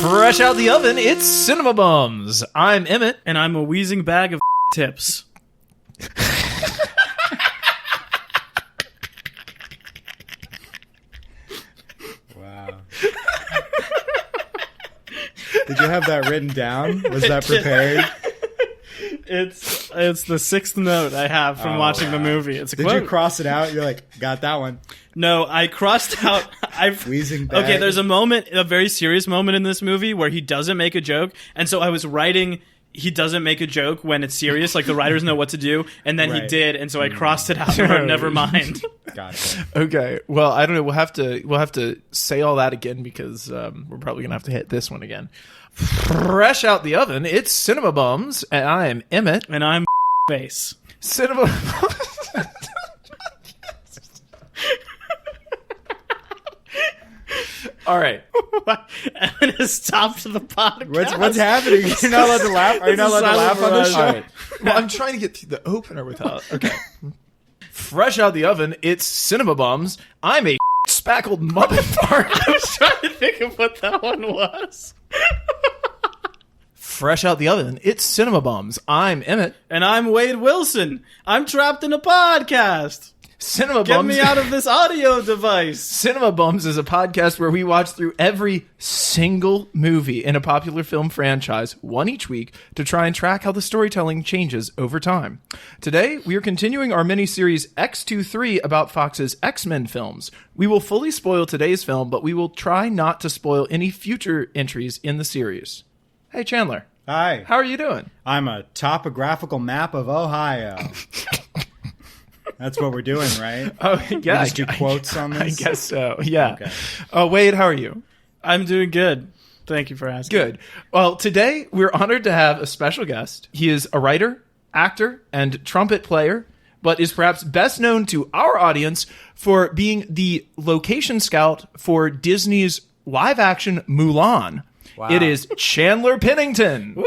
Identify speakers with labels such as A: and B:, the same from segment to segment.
A: Fresh out the oven, it's Cinema Bums. I'm Emmett.
B: And I'm a wheezing bag of tips.
C: Wow. Did you have that written down? Was that prepared?
B: It's the sixth note I have from watching the movie. It's a
C: Did
B: quote.
C: you cross it out? You're like, got that one.
B: No, I crossed out.
C: Wheezing bag.
B: Okay, there's a very serious moment in this movie where he doesn't make a joke, and so I was writing. He doesn't make a joke when it's serious, like the writers know what to do, and then he
C: Right.
B: did, and so I crossed it out. And wrote, never mind.
C: Gotcha.
A: Okay, well, I don't know. We'll have to say all that again because we're probably gonna have to hit this one again. Fresh out the oven, it's Cinema Bums, and I am Emmett.
B: And I'm face.
A: Cinema. All right.
B: Evan has stopped the podcast.
C: What's happening? You're not allowed to laugh? Are you not allowed to laugh on this show?
A: All right. Well, I'm trying to get through the opener without. Okay. Fresh out the oven, it's Cinema Bums. I'm a spackled motherfucker.
B: I was trying to think of what that one was.
A: Fresh out the oven, it's Cinema Bums. I'm Emmett.
B: And I'm Wade Wilson. I'm trapped in a podcast.
A: Cinema
B: Get
A: Bums.
B: me out of this audio device.
A: Cinema Bums is a podcast where we watch through every single movie in a popular film franchise, one each week, to try and track how the storytelling changes over time. Today, we are continuing our miniseries X23 about Fox's X-Men films. We will fully spoil today's film, but we will try not to spoil any future entries in the series. Hey, Chandler.
C: Hi.
A: How are you doing?
C: I'm a topographical map of Ohio. That's what we're doing, right?
A: Oh, yeah.
C: We just do quotes on
A: I
C: this?
A: guess so, yeah.
C: Okay.
A: Wade, how are you?
B: I'm doing good. Thank you for asking.
A: Good. Well, today we're honored to have a special guest. He is a writer, actor, and trumpet player, but is perhaps best known to our audience for being the location scout for Disney's live-action Mulan.
C: Wow.
A: It is Chandler Pennington. Woo!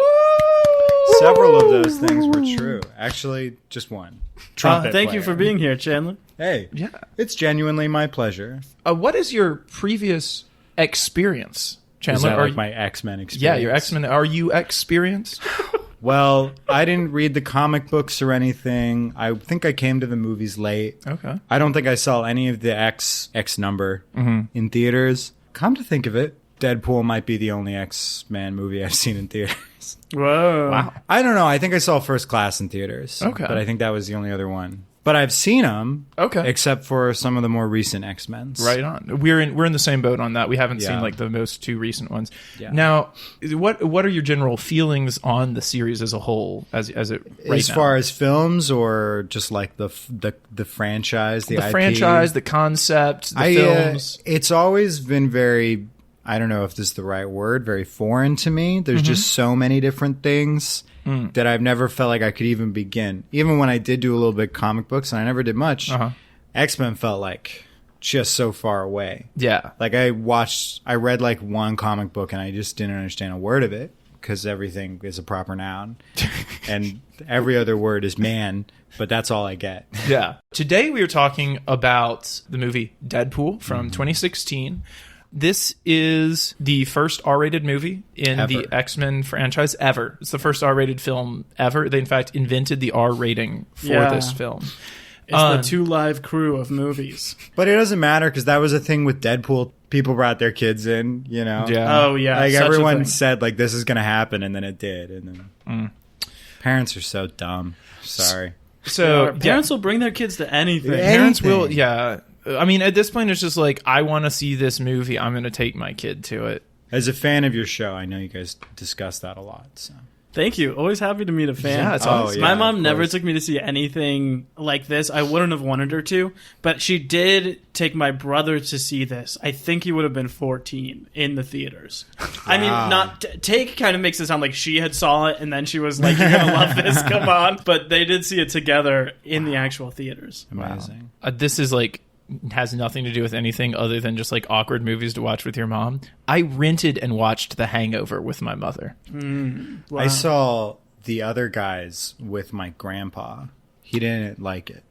C: Several of those things were true. Actually, just one. Trumpet
B: Thank you
C: player.
B: for being here, Chandler.
C: Hey,
A: Yeah.
C: it's genuinely my pleasure.
A: What is your previous experience, Chandler?
C: Is that
A: Are
C: like
A: you-
C: my X-Men experience?
A: yeah, your X-Men. Are you experienced?
C: Well, I didn't read the comic books or anything. I think I came to the movies late.
A: Okay.
C: I don't think I saw any of the X number in theaters. Come to think of it, Deadpool might be the only X-Men movie I've seen in theaters.
B: Whoa.
A: Wow.
C: I don't know. I think I saw First Class in theaters.
A: Okay.
C: But I think that was the only other one. But I've seen them.
A: Okay.
C: Except for some of the more recent X-Men's.
A: Right on. We're in the same boat on that. We haven't
C: Yeah.
A: seen like the most two recent ones.
C: Yeah.
A: Now, what are your general feelings on the series as a whole, as it right
C: As
A: now?
C: far as films or just like the franchise, the IP?
A: franchise, the concept, the films.
C: It's always been very, I don't know if this is the right word, very foreign to me. There's just so many different things that I've never felt like I could even begin. Even when I did do a little bit of comic books, and I never did much, X-Men felt like just so far away.
A: Yeah.
C: Like I read like one comic book and I just didn't understand a word of it because everything is a proper noun and every other word is man, but that's all I get.
A: Yeah. Today we are talking about the movie Deadpool from 2016. This is the first R-rated movie in the X-Men franchise ever. It's the first R-rated film ever. They, in fact, invented the R rating for this film.
B: It's the Two Live crew of movies.
C: But it doesn't matter because that was a thing with Deadpool. People brought their kids in, you know?
A: Yeah.
B: Oh, yeah.
C: Like
B: such a
C: everyone
B: thing.
C: said, like, this is going to happen, and then it did. And then parents are so dumb. Sorry.
A: So
B: Parents will bring their kids to anything.
C: Yeah.
A: parents will,
C: anything.
A: yeah. I mean, at this point, it's just like, I want to see this movie. I'm going to take my kid to it.
C: As a fan of your show, I know you guys discuss that a lot. So.
B: Thank you. Always happy to meet a fan.
A: Yeah, it's always-
B: My
C: yeah,
B: mom
C: of
B: never
C: course.
B: took me to see anything like this. I wouldn't have wanted her to, but she did take my brother to see this. I think he would have been 14 in the theaters. I mean, not take kind of makes it sound like she had saw it and then she was like, "You're gonna love this, come on!" But they did see it together in the actual theaters.
C: Amazing.
A: This is like has nothing to do with anything other than just like awkward movies to watch with your mom. I rented and watched The Hangover with my mother.
B: Wow.
C: I saw the other guys with my grandpa. He didn't like it.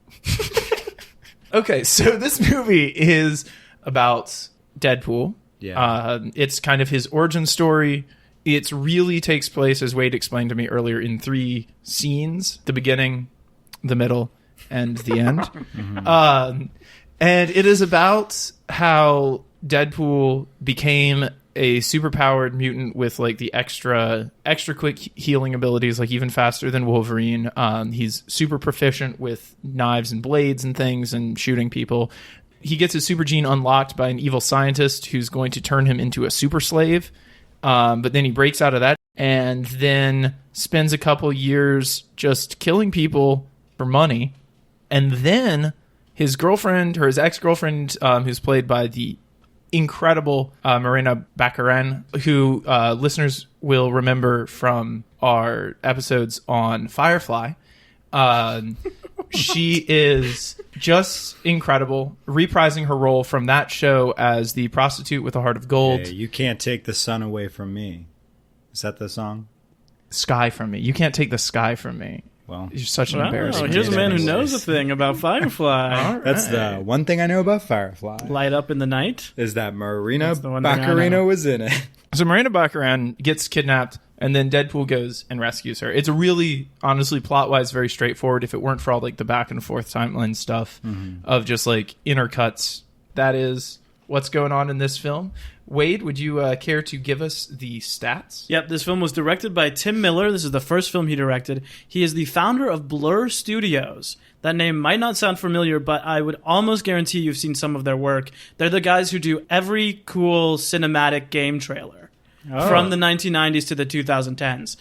A: Okay, so this movie is about Deadpool
C: Yeah.
A: It's kind of his origin story. It really takes place, as Wade explained to me earlier, in 3 scenes: the beginning, the middle, and the end. And it is about how Deadpool became a superpowered mutant with like the extra quick healing abilities, like even faster than Wolverine. He's super proficient with knives and blades and things and shooting people. He gets his super gene unlocked by an evil scientist who's going to turn him into a super slave. But then he breaks out of that and then spends a couple years just killing people for money. And then his girlfriend, or his ex-girlfriend, who's played by the incredible Marina Baccarin, who listeners will remember from our episodes on Firefly. She is just incredible, reprising her role from that show as the prostitute with a heart of gold.
C: Yeah, you can't take the sun away from me. Is that the song?
A: Sky from me. You can't take the sky from me.
C: Well,
A: You're such an embarrassment.
B: Here's a man who knows a thing about Firefly.
C: That's the one thing I know about Firefly.
B: Light up in the night.
C: Is that Marina
B: the one thing I know.
C: Baccarin was in it.
A: So Marina Baccarin gets kidnapped, and then Deadpool goes and rescues her. It's a really, honestly, plot-wise, very straightforward. If it weren't for all like the back and forth timeline stuff of just like intercuts, that is what's going on in this film. Wade, would you care to give us the stats?
B: Yep, this film was directed by Tim Miller. This is the first film he directed. He is the founder of Blur Studios. That name might not sound familiar, but I would almost guarantee you've seen some of their work. They're the guys who do every cool cinematic game trailer from the 1990s to the 2010s.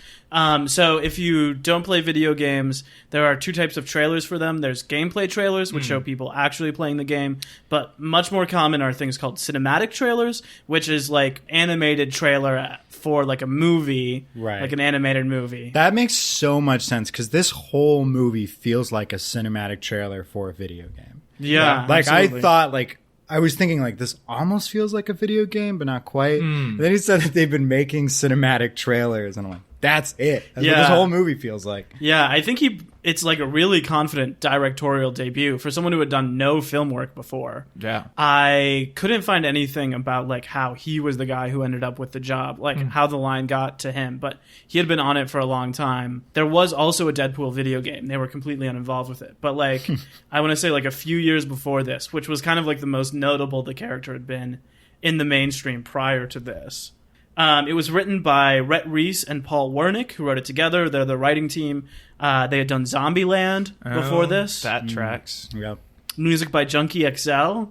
B: So if you don't play video games, there are 2 types of trailers for them. There's gameplay trailers, which show people actually playing the game, but much more common are things called cinematic trailers, which is like animated trailer for like a movie, like an animated movie.
C: That makes so much sense because this whole movie feels like a cinematic trailer for a video game.
B: Yeah,
C: like
B: absolutely.
C: I thought, like I was thinking, like this almost feels like a video game, but not quite. And then he said that they've been making cinematic trailers, and I'm like, that's it. That's what this whole movie feels like.
B: Yeah, I think it's like a really confident directorial debut for someone who had done no film work before.
A: Yeah.
B: I couldn't find anything about like how he was the guy who ended up with the job, like how the line got to him, but he had been on it for a long time. There was also a Deadpool video game. They were completely uninvolved with it. But like I want to say like a few years before this, which was kind of like the most notable the character had been in the mainstream prior to this. It was written by Rhett Reese and Paul Wernick, who wrote it together. They're the writing team. They had done Zombieland before this.
A: That tracks.
C: Yep.
B: Music by Junkie XL,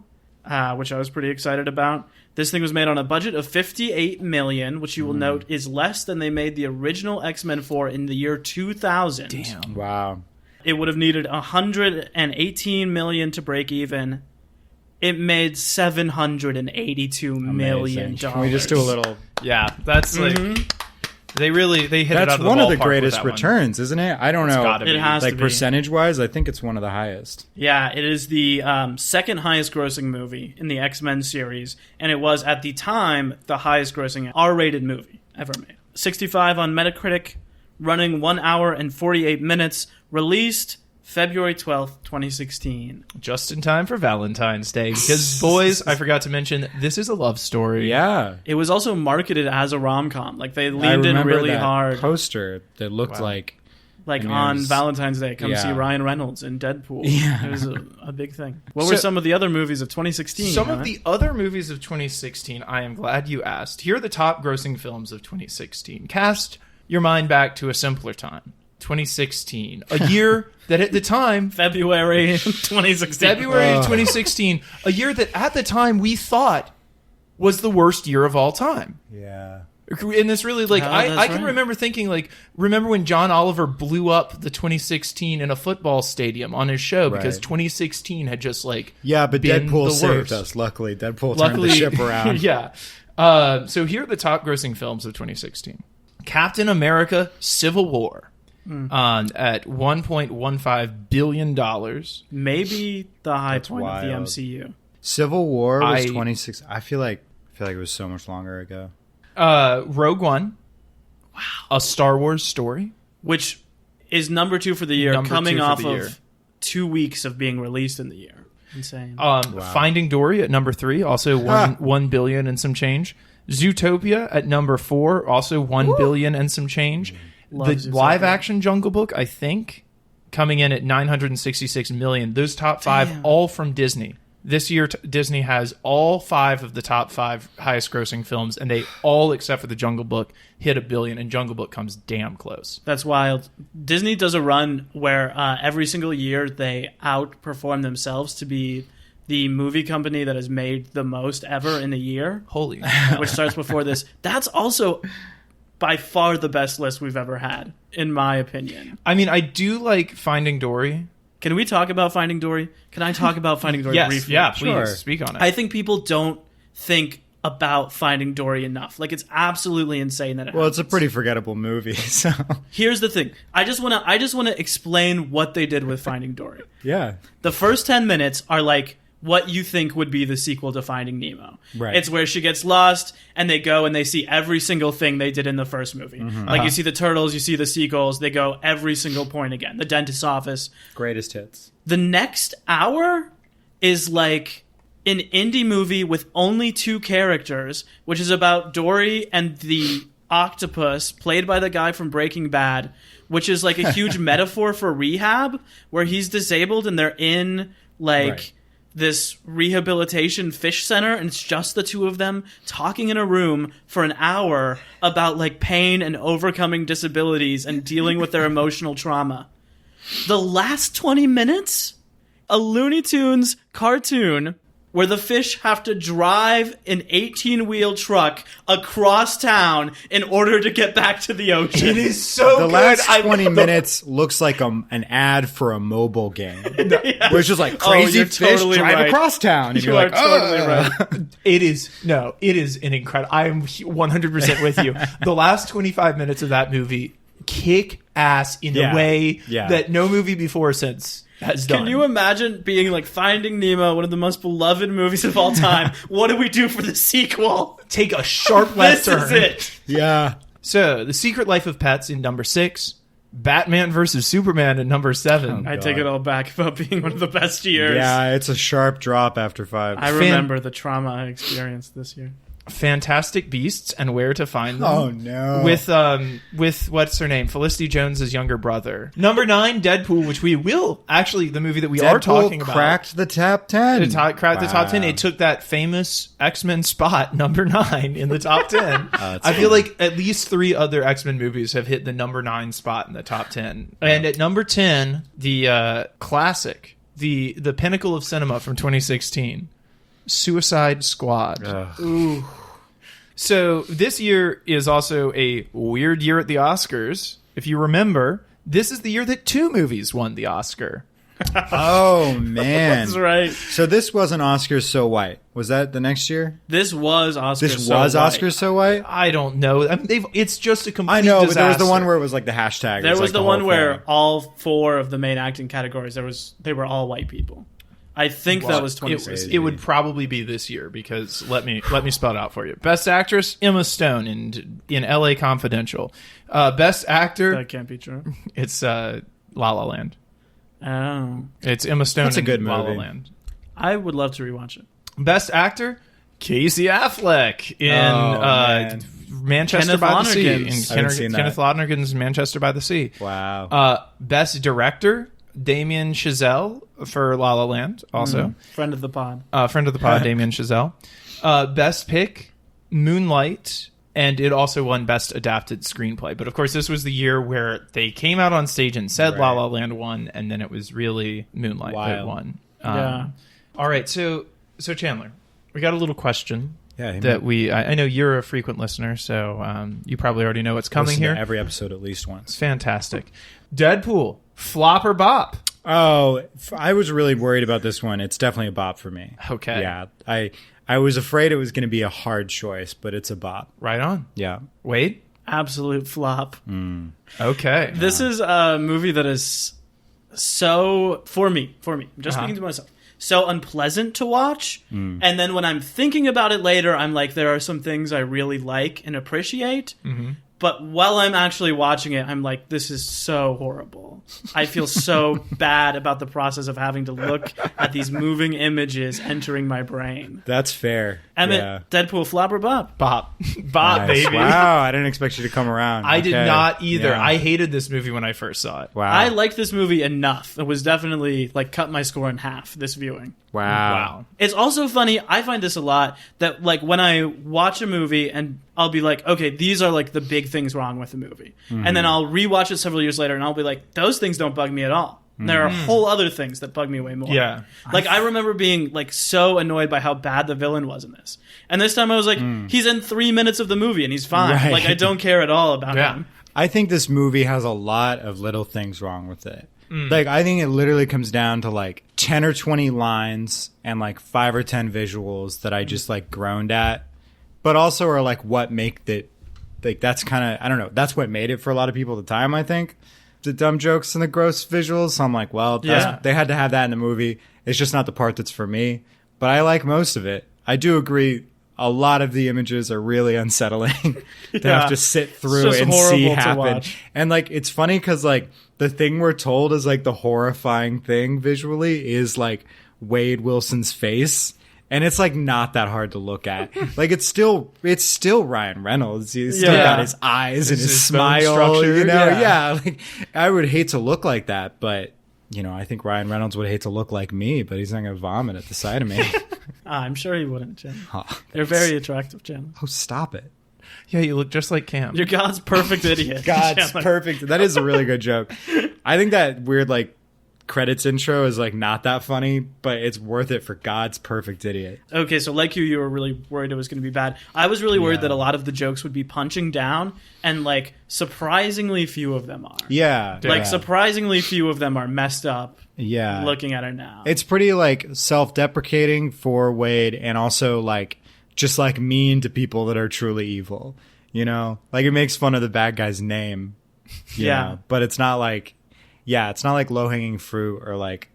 B: which I was pretty excited about. This thing was made on a budget of $58 million, which you will note is less than they made the original X-Men for in the year 2000.
A: Damn.
C: Wow.
B: It would have needed $118 million to break even. It made $782 million.
C: Can we just do a little?
A: Yeah, that's like they hit it out
C: That's
A: of the
C: one of the
A: ballpark
C: greatest
A: with that
C: returns, isn't it? I don't know.
A: gotta be.
B: It has
C: like
B: to be.
C: percentage-wise, I think it's one of the highest.
B: Yeah, it is the second highest grossing movie in the X-Men series, and it was, at the time, the highest grossing R-rated movie ever made. 65 on Metacritic, running 1 hour and 48 minutes, released February 12th, 2016.
A: Just in time for Valentine's Day. Because, boys, I forgot to mention, this is a love story.
C: Yeah.
B: It was also marketed as a rom-com. Like, they
C: I
B: leaned in
C: remember
B: really
C: that
B: hard.
C: poster that looked like...
B: Like,
C: I mean,
B: on
C: it was-
B: Valentine's Day, come
C: yeah.
B: see Ryan Reynolds in Deadpool.
C: Yeah.
B: It was a big thing. What were some of the other movies of 2016?
A: Some of
B: Matt?
A: the other movies of 2016, I am glad you asked. Here are the top grossing films of 2016. Cast your mind back to a simpler time. 2016. A year that at the time...
B: February 2016.
A: February 2016. A year that at the time we thought was the worst year of all time.
C: Yeah.
A: And this really, like, I
B: that's
A: can
B: right.
A: remember thinking, like, remember when John Oliver blew up the 2016 in a football stadium on his show because
C: Right.
A: 2016 had just, like,
C: Yeah, but
A: been
C: Deadpool
A: the
C: saved
A: worst.
C: us. Luckily, Deadpool turned the ship around.
A: Yeah. So here are the top grossing films of 2016. Captain America Civil War at $1.15 billion.
B: Maybe the high
C: That's
B: point
C: wild.
B: of the MCU.
C: Civil War was
A: I-
C: 26. I feel like it was so much longer ago.
A: Rogue One. Wow. A Star Wars Story.
B: Which is number 2 for the year,
A: Number
B: coming
A: 2 for
B: off
A: the
B: of
A: year.
B: 2 weeks of being released in the year. Insane.
A: Finding Dory at number 3, also 1 billion and some change. Zootopia at number 4, also 1 billion and some change.
B: Love
A: The
B: Zootopia.
A: live action Jungle Book, I think, coming in at 966 million. Those top 5 all from Disney. This year, Disney has all 5 of the top 5 highest grossing films, and they all, except for the Jungle Book, hit $1 billion, and Jungle Book comes damn close.
B: That's wild. Disney does a run where every single year they outperform themselves to be the movie company that has made the most ever in a year.
A: Holy.
B: Which starts before this. That's also by far the best list we've ever had, in my opinion.
A: I mean, I do like Finding Dory.
B: Can we talk about Finding Dory? Can I talk about Finding Dory
A: Yes,
B: briefly?
A: yeah, please
C: Sure.
A: speak on it.
B: I think people don't think about Finding Dory enough. Like, it's absolutely insane that it
C: Well, it's a
B: happens.
C: pretty forgettable movie. So
B: Here's the thing. I just want to explain what they did with Finding Dory.
C: yeah,
B: The first 10 minutes are like what you think would be the sequel to Finding Nemo.
C: Right.
B: It's where she gets lost and they go and they see every single thing they did in the first movie. Like you see the turtles, you see the seagulls, they go every single point again. The dentist's office.
C: greatest hits.
B: The next hour is like an indie movie with only 2 characters, which is about Dory and the octopus, played by the guy from Breaking Bad, which is like a huge metaphor for rehab, where he's disabled and they're in like
C: Right.
B: this rehabilitation fish center, and it's just the 2 of them talking in a room for an hour about like pain and overcoming disabilities and dealing with their emotional trauma. The last 20 minutes, a Looney Tunes cartoon where the fish have to drive an 18-wheel truck across town in order to get back to the ocean.
A: It is so
C: The
A: good.
C: last 20 minutes looks like an ad for a mobile game. Where it's just like crazy
B: you're
C: fish
B: totally
C: drive
B: right.
C: across town. And
B: You
C: you're
B: are
C: like,
B: totally
C: "Ugh."
B: right.
A: It is an incredible. I'm 100% with you. The last 25 minutes of that movie kick ass in
C: Yeah.
A: a way
C: Yeah.
A: that no movie before or since has done.
B: Can you imagine being like Finding Nemo, one of the most beloved movies of all time? What do we do for the sequel?
A: take a sharp left
B: This
A: turn?
B: is it.
C: Yeah.
A: So, The Secret Life of Pets in number 6, Batman versus Superman at number 7.
B: I take it all back about being one of the best years.
C: Yeah, it's a sharp drop after 5.
B: I remember the trauma I experienced this year.
A: Fantastic Beasts and Where to Find Them.
C: Oh, no.
A: With what's her name, Felicity Jones's younger brother. Number 9, Deadpool, which we will actually the movie that we are talking about.
C: cracked the top 10.
A: Cracked the top 10.
C: Wow.
A: It took that famous X-Men spot, number 9, in the top 10.
C: that's
A: I feel
C: funny.
A: like at least 3 other X-Men movies have hit the number 9 spot in the top 10. And at number 10, the classic, the pinnacle of cinema from 2016, Suicide Squad.
B: Ooh.
A: So this year is also a weird year at the Oscars. If you remember, this is the year that 2 movies won the Oscar.
C: Oh, man.
B: That's right.
C: So this wasn't Oscars So White. Was that the next year?
B: This was Oscars.
C: This
B: So
C: was
B: White.
C: Oscars So White?
A: I don't know. I mean, it's just a complete
C: I know, but there was the
A: disaster.
C: one where it was like the hashtag. It
B: There was
C: like
B: the
C: whole
B: one where
C: thing.
B: all 4 of the main acting categories they were all white people. I think that was 2016.
A: It would probably be this year because let me spell it out for you. Best Actress, Emma Stone in L.A. Confidential. Best Actor,
B: That can't be true.
A: it's La La Land.
B: Oh,
A: It's Emma Stone
C: That's a
A: in
C: good
A: La La
C: movie.
A: Land.
B: I would love to rewatch it.
A: Best Actor, Casey Affleck in
C: man.
A: Manchester
B: Kenneth
A: by the Sea. In
B: Lonergan's.
C: I haven't seen that.
A: Kenneth Lonergan's Manchester by the Sea.
C: Wow.
A: Best Director, Damien Chazelle for La La Land, also.
B: Friend of the pod.
A: Friend of the pod, Damien Chazelle. Best Pick, Moonlight, and it also won Best Adapted Screenplay. But of course, this was the year where they came out on stage and said La
C: Right.
A: La Land won, and then it was really Moonlight that
C: Wild.
A: won.
B: Yeah.
A: All right, so Chandler, we got a little question
C: Yeah, he
A: that I know you're a frequent listener, so you probably already know what's coming
C: listen to
A: here.
C: every episode at least once.
A: It's fantastic. Deadpool, flop or bop?
C: Oh, I was really worried about this one. It's definitely a bop for me.
A: Okay.
C: Yeah. I was afraid it was going to be a hard choice, but it's a bop.
A: Right on.
C: Yeah.
A: Wade?
B: Absolute flop.
A: Okay.
B: This is a movie that is so, for me, I'm just
A: Uh-huh.
B: speaking to myself, so unpleasant to watch. And then when I'm thinking about it later, I'm like, there are some things I really like and appreciate. But while I'm actually watching it, I'm like, this is so horrible. I feel so bad about the process of having to look at these moving images entering my brain.
C: That's fair.
B: Emmett, Deadpool, flop or bop?
A: Bop. Bop,
C: Nice.
A: baby.
C: Wow, I didn't expect you to come around.
A: I did not either.
C: Yeah.
A: I hated this movie when I first saw it.
C: Wow.
B: I liked this movie enough. It was definitely like cut my score in half this viewing.
C: Wow.
B: It's also funny, I find this a lot, that like when I watch a movie and I'll be like, okay, these are like the big things wrong with the movie. And then I'll rewatch it several years later and I'll be like, those things don't bug me at all. There are whole other things that bug me way more.
A: Yeah.
B: Like I remember being like so annoyed by how bad the villain was in this. And this time I was like, he's in 3 minutes of the movie and he's fine.
C: Right.
B: Like I don't care at all about
A: Yeah.
B: him.
C: I think this movie has a lot of little things wrong with it. Like, I think it literally comes down to like 10 or 20 lines and like 5 or 10 visuals that I just like groaned at, but also are like what make it, like, that's kind of, I don't know, that's what made it for a lot of people at the time, I think. The dumb jokes and the gross visuals. So I'm like, well, they had to have that in the movie. It's just not the part that's for me, but I like most of it. I do agree. A lot of the images are really unsettling to have to sit through
B: just
C: and see
B: horrible to
C: happen.
B: watch.
C: And like, it's funny because like the thing we're told is like the horrifying thing visually is like Wade Wilson's face. And it's like not that hard to look at. Like it's still Ryan Reynolds. He's still got his eyes and his
A: bone
C: smile.
A: structure.
C: You know,
A: Yeah.
C: Like I would hate to look like that, but you know, I think Ryan Reynolds would hate to look like me, but he's not gonna vomit at the sight of me.
B: I'm sure he wouldn't, Jim.
C: Oh,
B: You're very attractive, Jim.
C: oh, stop it.
A: Yeah, you look just like Cam.
B: You're God's perfect idiot.
C: God's
B: Chandler.
C: perfect. That is a really good joke. I think that weird like credits intro is like not that funny, but it's worth it for God's perfect idiot.
B: Okay, so like you were really worried it was going to be bad. I was really worried
C: Yeah.
B: that a lot of the jokes would be punching down, and like surprisingly few of them are.
C: Yeah.
B: Like
C: yeah.
B: surprisingly few of them are messed up.
C: Yeah.
B: Looking at it now,
C: It's pretty like self-deprecating for Wade, and also like just like mean to people that are truly evil. You know, like it makes fun of the bad guy's name. you
B: Yeah.
C: know, but it's not like, it's not like low-hanging fruit or like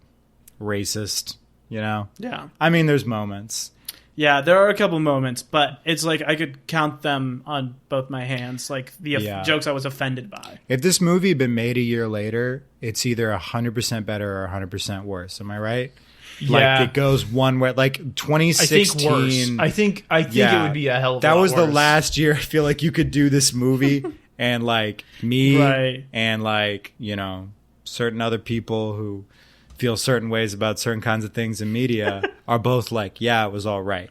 C: racist. You know.
B: yeah.
C: I mean, there's moments.
B: Yeah, there are a couple moments, but it's like I could count them on both my hands, like the jokes I was offended by.
C: If this movie had been made a year later, it's either 100% better or 100% worse. Am I right?
A: Yeah.
C: Like it goes one way. Like
A: I
C: 2016.
A: think worse. I think it would be a hell of a
C: That
A: lot
C: was the
A: worse.
C: last year I feel like you could do this movie and like me
B: Right.
C: and like, you know, certain other people who feel certain ways about certain kinds of things in media are both like, yeah, it was all right.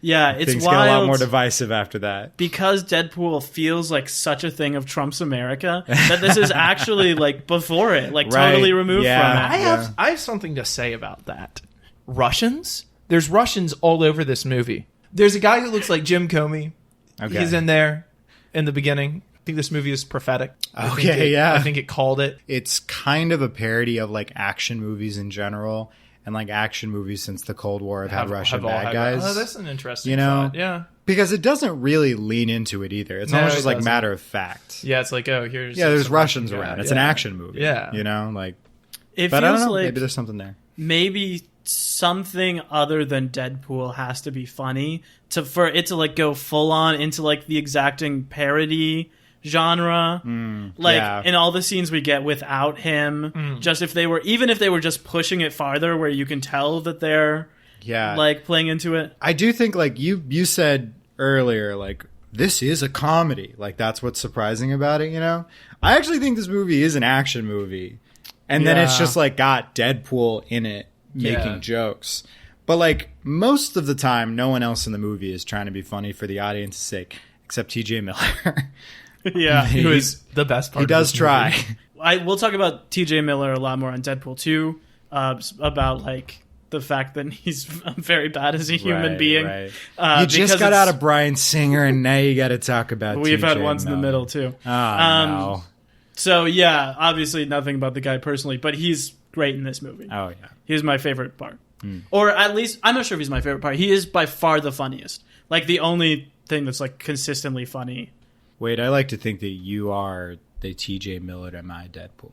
B: Yeah, it's
C: Things
B: wild.
C: get a lot more divisive after that.
B: Because Deadpool feels like such a thing of Trump's America that this is actually like before it, like
C: Right.
B: totally removed
C: Yeah.
B: from it.
A: I have something to say about that. Russians? There's Russians all over this movie. There's a guy who looks like Jim Comey.
C: Okay.
A: He's in there in the beginning. I think this movie is prophetic. I think it called it.
C: It's kind of a parody of like action movies in general, and like action movies since the Cold War have had Russian
A: all
C: bad
A: had-
C: guys.
A: Oh, that's an interesting
C: You know?
A: thought. Yeah.
C: Because it doesn't really lean into it either. It's
A: No,
C: almost
A: it
C: just like
A: doesn't.
C: matter of fact.
A: Yeah, it's like, oh, here's...
C: Yeah, there's
A: some
C: Russians
A: Russian guy.
C: around. It's an action movie.
A: Yeah.
C: You know, like,
B: It
C: but I
B: feels
C: don't know.
B: like
C: Maybe there's something there.
B: maybe something other than Deadpool has to be funny for it to like go full on into like the exacting parody genre. Like
C: yeah.
B: in all the scenes we get without him, just even if they were just pushing it farther where you can tell that they're
C: Yeah.
B: like playing into it.
C: I do think like you said earlier, like this is a comedy. Like that's what's surprising about it, you know? I actually think this movie is an action movie. And then it's
A: Yeah.
C: just like got Deadpool in it making
A: Yeah.
C: jokes. But like most of the time no one else in the movie is trying to be funny for the audience's sake except TJ Miller.
B: Yeah.
A: Who is the best part
C: He
A: of
C: does
A: this
C: try.
A: movie.
B: We'll talk about TJ Miller a lot more on Deadpool 2, about like the fact that he's very bad as a human
C: Right,
B: being.
C: right.
B: Uh,
C: You just
B: because
C: got
B: it's-
C: out of Bryan Singer and now you got to talk about
B: We've had
C: TJ
B: ones in the
C: Miller.
B: middle too.
C: Oh, no.
B: So yeah, obviously nothing about the guy personally, but he's great in this movie.
C: Oh, yeah.
B: He's my favorite part. Or at least, I'm not sure if he's my favorite part. He is by far the funniest. Like the only thing that's like consistently funny.
C: Wait, I like to think that you are the TJ Miller to my Deadpool.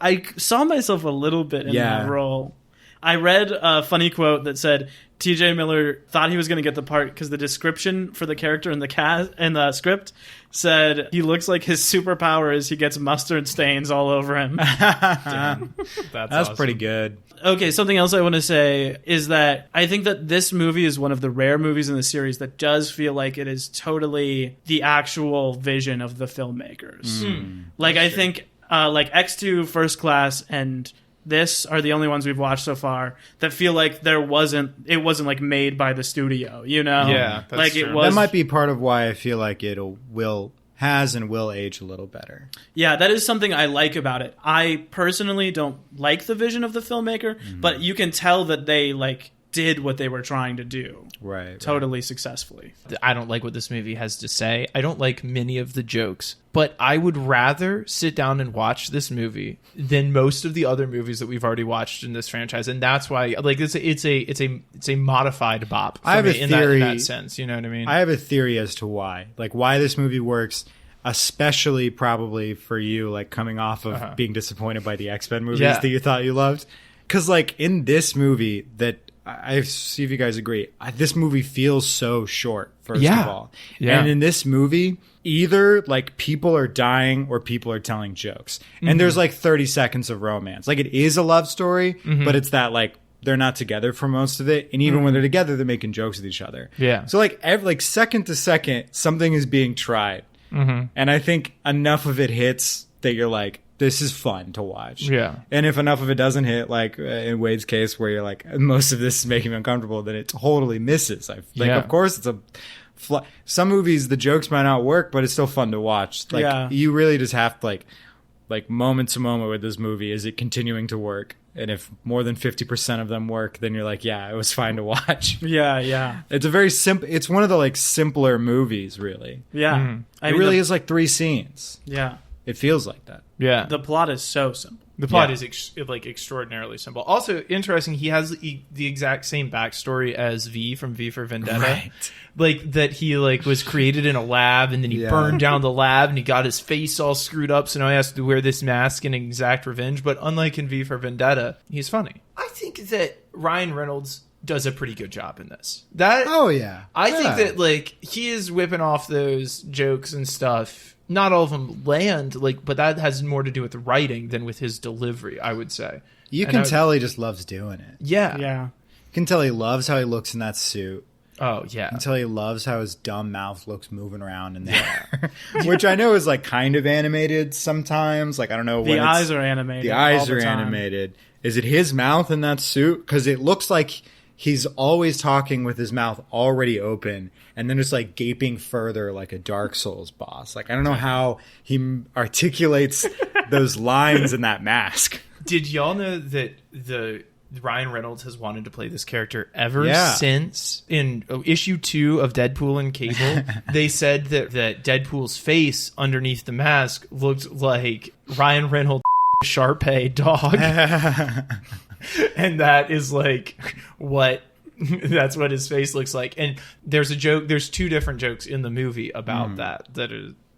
B: I saw myself a little bit in
C: Yeah.
B: that role. I read a funny quote that said TJ Miller thought he was going to get the part because the description for the character in the script said he looks like his superpower is he gets mustard stains all over him.
A: Damn. That's awesome.
C: pretty good.
B: Okay, something else I want to say is that I think that this movie is one of the rare movies in the series that does feel like it is totally the actual vision of the filmmakers. Like, I think like X2, First Class, and this are the only ones we've watched so far that feel like it wasn't like made by the studio, you know?
A: Yeah, that's
B: like
A: true.
B: it was.
C: That might be part of why I feel like it has and will age a little better.
B: Yeah, that is something I like about it. I personally don't like the vision of the filmmaker, but you can tell that they like did what they were trying to do.
C: Right.
B: Totally successfully.
A: I don't like what this movie has to say. I don't like many of the jokes, but I would rather sit down and watch this movie than most of the other movies that we've already watched in this franchise, and that's why like it's a modified bop. For
C: I have
A: me
C: a theory
A: in that sense. You know what I mean?
C: I have a theory as to why this movie works, especially probably for you, like coming off of being disappointed by the X-Men movies that you thought you loved. Because like in this movie that I see if you guys agree. This movie feels so short, first of all.
A: Yeah.
C: And in this movie, either like people are dying or people are telling jokes. And there's like 30 seconds of romance. Like it is a love story, but it's that like they're not together for most of it. And even when they're together, they're making jokes with each other.
A: Yeah.
C: So like second to second, something is being tried. And I think enough of it hits that you're like, this is fun to watch.
A: Yeah.
C: And if enough of it doesn't hit, like in Wade's case, where you're like, most of this is making me uncomfortable, then it totally misses. Of course, it's some movies, the jokes might not work, but it's still fun to watch. Like, you really just have to, like moment to moment with this movie, is it continuing to work? And if more than 50% of them work, then you're like, yeah, it was fine to watch.
B: Yeah.
C: It's a very simple, it's one of the like simpler movies, really.
B: Yeah.
C: It really is like 3 scenes.
B: Yeah.
C: It feels like that.
A: Yeah.
B: The plot is so simple.
A: The plot is extraordinarily simple. Also interesting, he has the exact same backstory as V from V for Vendetta.
C: Right.
A: Like that he like was created in a lab and then he burned down the lab and he got his face all screwed up, so now he has to wear this mask and exact revenge. But unlike in V for Vendetta, he's funny. I think that Ryan Reynolds does a pretty good job in this. I think that like he is whipping off those jokes and stuff. Not all of them land, but that has more to do with the writing than with his delivery, I would say.
C: You can tell he just loves doing it.
A: Yeah.
B: Yeah.
C: You can tell he loves how he looks in that suit.
A: Oh, yeah.
C: You can tell he loves how his dumb mouth looks moving around in there. Which I know is like kind of animated sometimes. Like, I don't know.
B: The eyes are animated.
C: The eyes are animated. Is it his mouth in that suit? Because it looks like he's always talking with his mouth already open and then just like gaping further like a Dark Souls boss. Like, I don't know how he articulates those lines in that mask.
A: Did y'all know that Ryan Reynolds has wanted to play this character ever since in issue 2 of Deadpool and Cable? They said that Deadpool's face underneath the mask looked like Ryan Reynolds' Shar-Pei dog. And that is like that's what his face looks like. And there's 2 different jokes in the movie about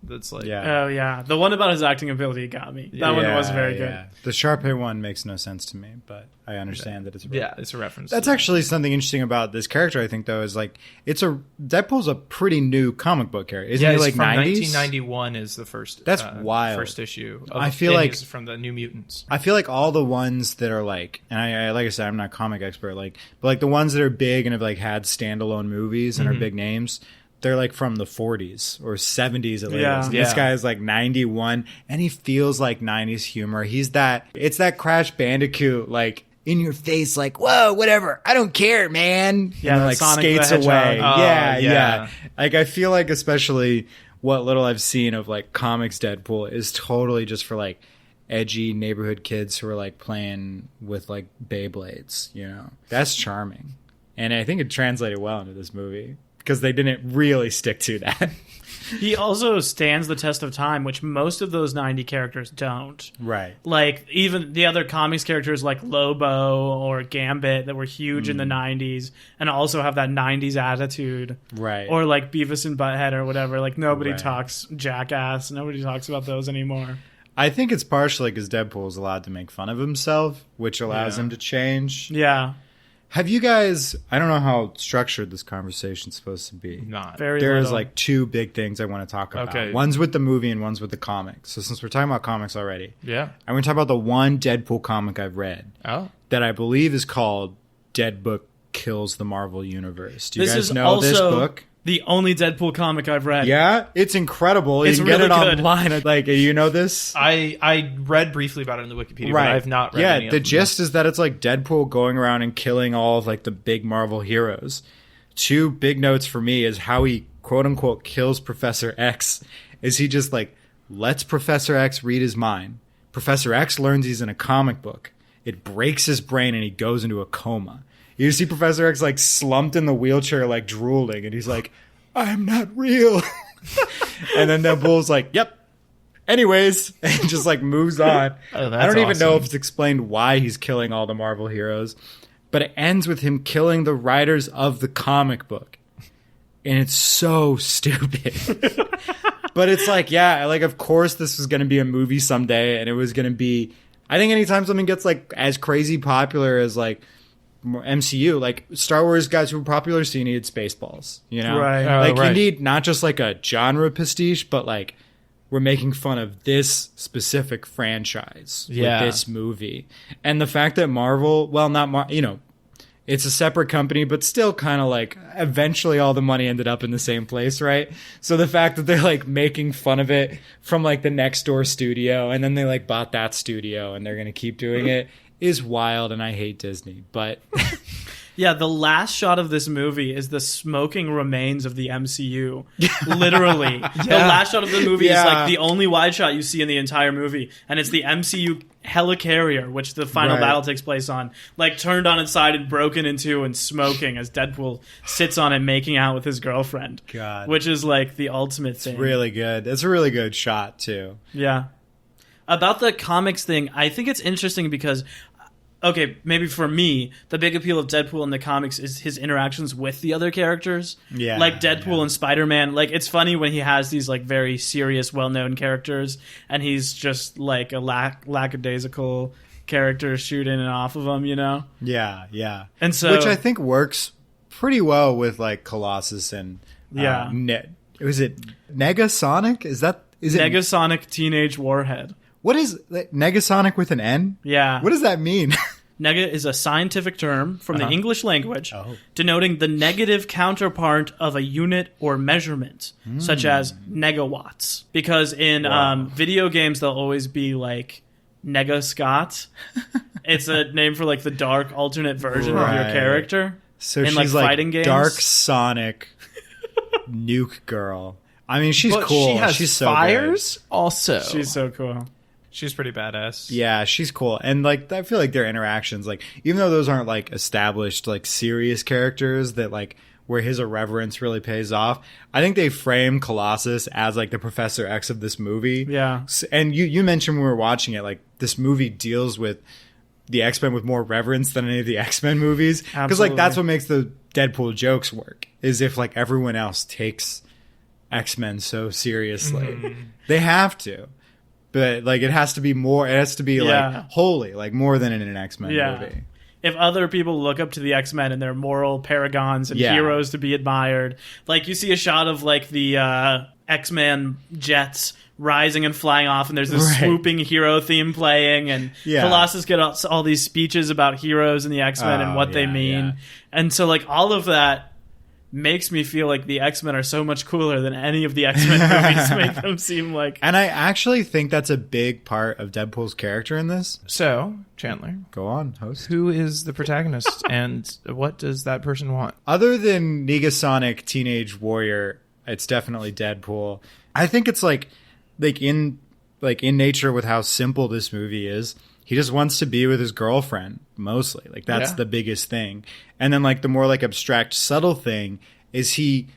A: that's like
B: oh yeah, the one about his acting ability got me. That one was very good.
C: The Shar-Pei one makes no sense to me, but I understand that it's
A: it's a reference.
C: That's actually something interesting about this character, I think, though, is like Deadpool's a pretty new comic book character. Isn't he like
A: from
C: 90s?
A: 1991 is the first.
C: That's wild.
A: First issue.
C: I feel like
A: he's from the New Mutants.
C: I feel like all the ones that are like, and I like I said, I'm not a comic expert, but like the ones that are big and have like had standalone movies and are big names, they're like from the 40s or 70s at least. This guy is like 91 and he feels like 90s humor. It's that Crash Bandicoot, like in your face, like, whoa, whatever, I don't care, man.
B: Yeah,
C: and like
B: Sonic
C: skates
B: the
C: away.
B: Hedgehog.
C: Yeah. Like, I feel like especially what little I've seen of like comics Deadpool is totally just for like edgy neighborhood kids who are like playing with like Beyblades, you know. That's charming. And I think it translated well into this movie, because they didn't really stick to that.
B: He also stands the test of time, which most of those 90 characters don't.
C: Right.
B: Like, even the other comics characters like Lobo or Gambit that were huge in the 90s and also have that 90s attitude.
C: Right.
B: Or like Beavis and Butthead or whatever. Like, nobody talks Jackass. Nobody talks about those anymore.
C: I think it's partially because Deadpool is allowed to make fun of himself, which allows him to change.
B: Yeah.
C: Have you guys, I don't know how structured this conversation's supposed to be.
A: Not.
B: Very
C: There's
B: little.
C: like two big things I want to talk about.
A: Okay.
C: One's with the movie and one's with the comics. So since we're talking about comics already,
A: Yeah.
C: I'm going to talk about the one Deadpool comic I've read
A: Oh.
C: that I believe is called Dead Book Kills the Marvel Universe. Do you
B: This
C: guys
B: is
C: know
B: also
C: this book?
B: the only Deadpool comic I've read.
C: Yeah, it's incredible.
B: It's
C: you can get
B: really
C: it
B: good.
C: online. Like, you know this?
A: I read briefly about it in the Wikipedia, but I've not read any
C: Yeah,
A: of
C: the
A: them.
C: gist is that it's like Deadpool going around and killing all of like the big Marvel heroes. Two big notes for me is how he quote unquote kills Professor X is he just like lets Professor X read his mind. Professor X learns he's in a comic book. It breaks his brain and he goes into a coma. You see Professor X like slumped in the wheelchair like drooling and he's like, I'm not real. And then Deadpool's like, yep. Anyways, and just like moves on.
A: Oh, that's
C: I don't even know
A: awesome.
C: if it's explained why he's killing all the Marvel heroes, but it ends with him killing the writers of the comic book. And it's so stupid. But it's like, yeah, like of course this was going to be a movie someday and it was going to be, I think anytime something gets like as crazy popular as like MCU, like Star Wars guys who were popular, so you needed Spaceballs, you know?
B: Right.
C: Like
A: right.
C: you need not just like a genre pastiche, but like we're making fun of this specific franchise
A: Yeah.
C: with this movie. And the fact that Marvel, well, not you know, it's a separate company, but still kind of like eventually all the money ended up in the same place, right? So the fact that they're like making fun of it from like the next door studio and then they like bought that studio and they're going to keep doing it is wild, and I hate Disney. But
B: Yeah, the last shot of this movie is the smoking remains of the MCU. Literally. The last shot of the movie is like the only wide shot you see in the entire movie. And it's the MCU helicarrier, which the final
C: Right.
B: battle takes place on, like turned on its side and broken into and smoking as Deadpool sits on it making out with his girlfriend.
C: God.
B: Which is like the ultimate thing.
C: really good. It's a really good shot too.
B: Yeah. About the comics thing, I think it's interesting because, okay, maybe for me, the big appeal of Deadpool in the comics is his interactions with the other characters.
C: Yeah,
B: Like Deadpool
C: yeah.
B: and Spider-Man. Like, it's funny when he has these, like, very serious, well-known characters, and he's just, like, a lackadaisical character shooting it off of them, you know?
C: Yeah, yeah.
B: And so...
C: Which I think works pretty well with like Colossus and
B: Yeah.
C: was it Negasonic? Is it
B: Negasonic Teenage Warhead.
C: What is Negasonic with an N?
B: Yeah.
C: What does that mean?
B: Nega is a scientific term from the English language
C: Oh.
B: denoting the negative counterpart of a unit or measurement, such as negawatts. Because in video games, they'll always be like Nega Scott. It's a name for like the dark alternate version of your
C: Right.
B: character.
C: So
B: in,
C: she's
B: like,
C: like
B: fighting games?
C: Dark Sonic Nuke Girl. I mean, she's
A: But
C: cool.
A: she has
C: she's so
A: fires also.
B: She's so cool.
A: She's pretty badass.
C: good. Yeah, she's cool. And like I feel like their interactions, like even though those aren't like established like serious characters that like where his irreverence really pays off, I think they frame Colossus as like the Professor X of this movie.
B: Yeah.
C: And you mentioned when we were watching it, like this movie deals with the X-Men with more reverence than any of the X-Men movies. Because like that's what makes the Deadpool jokes work, is if like everyone else takes X-Men so seriously. They have to. But like it has to be more, it has to be like holy, like more than in an X-Men movie.
B: If other people look up to the X-Men and they're moral paragons and heroes to be admired, like you see a shot of like the X-Men jets rising and flying off, and there's this swooping hero theme playing, and Colossus gets all these speeches about heroes and the X-Men and what they mean. And so like all of that makes me feel like the X-Men are so much cooler than any of the X-Men movies make them seem like.
C: And I actually think that's a big part of Deadpool's character in this.
A: So, Chandler,
C: Go on, host.
A: who is the protagonist and what does that person want?
C: Other than Negasonic Teenage Warrior, it's definitely Deadpool. I think it's like in nature with how simple this movie is. He just wants to be with his girlfriend, mostly. Like, that's the biggest thing. And then, like, the more, like, abstract, subtle thing is he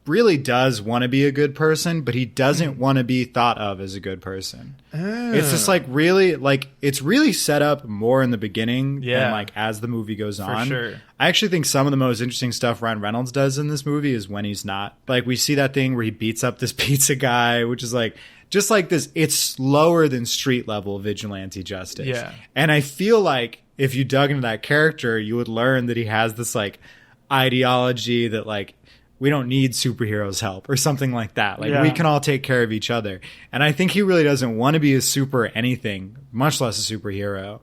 C: really does want to be a good person, but he doesn't want to be thought of as a good person. It's just like really, like it's really set up more in the beginning than like as the movie goes on.
A: sure.
C: I actually think some of the most interesting stuff Ryan Reynolds does in this movie is when he's not. Like we see that thing where he beats up this pizza guy, which is like just like this. It's lower than street level vigilante justice.
A: Yeah.
C: And I feel like if you dug into that character, you would learn that he has this like ideology that like we don't need superheroes' help or something like that. Like we can all take care of each other. And I think he really doesn't want to be a super anything, much less a superhero.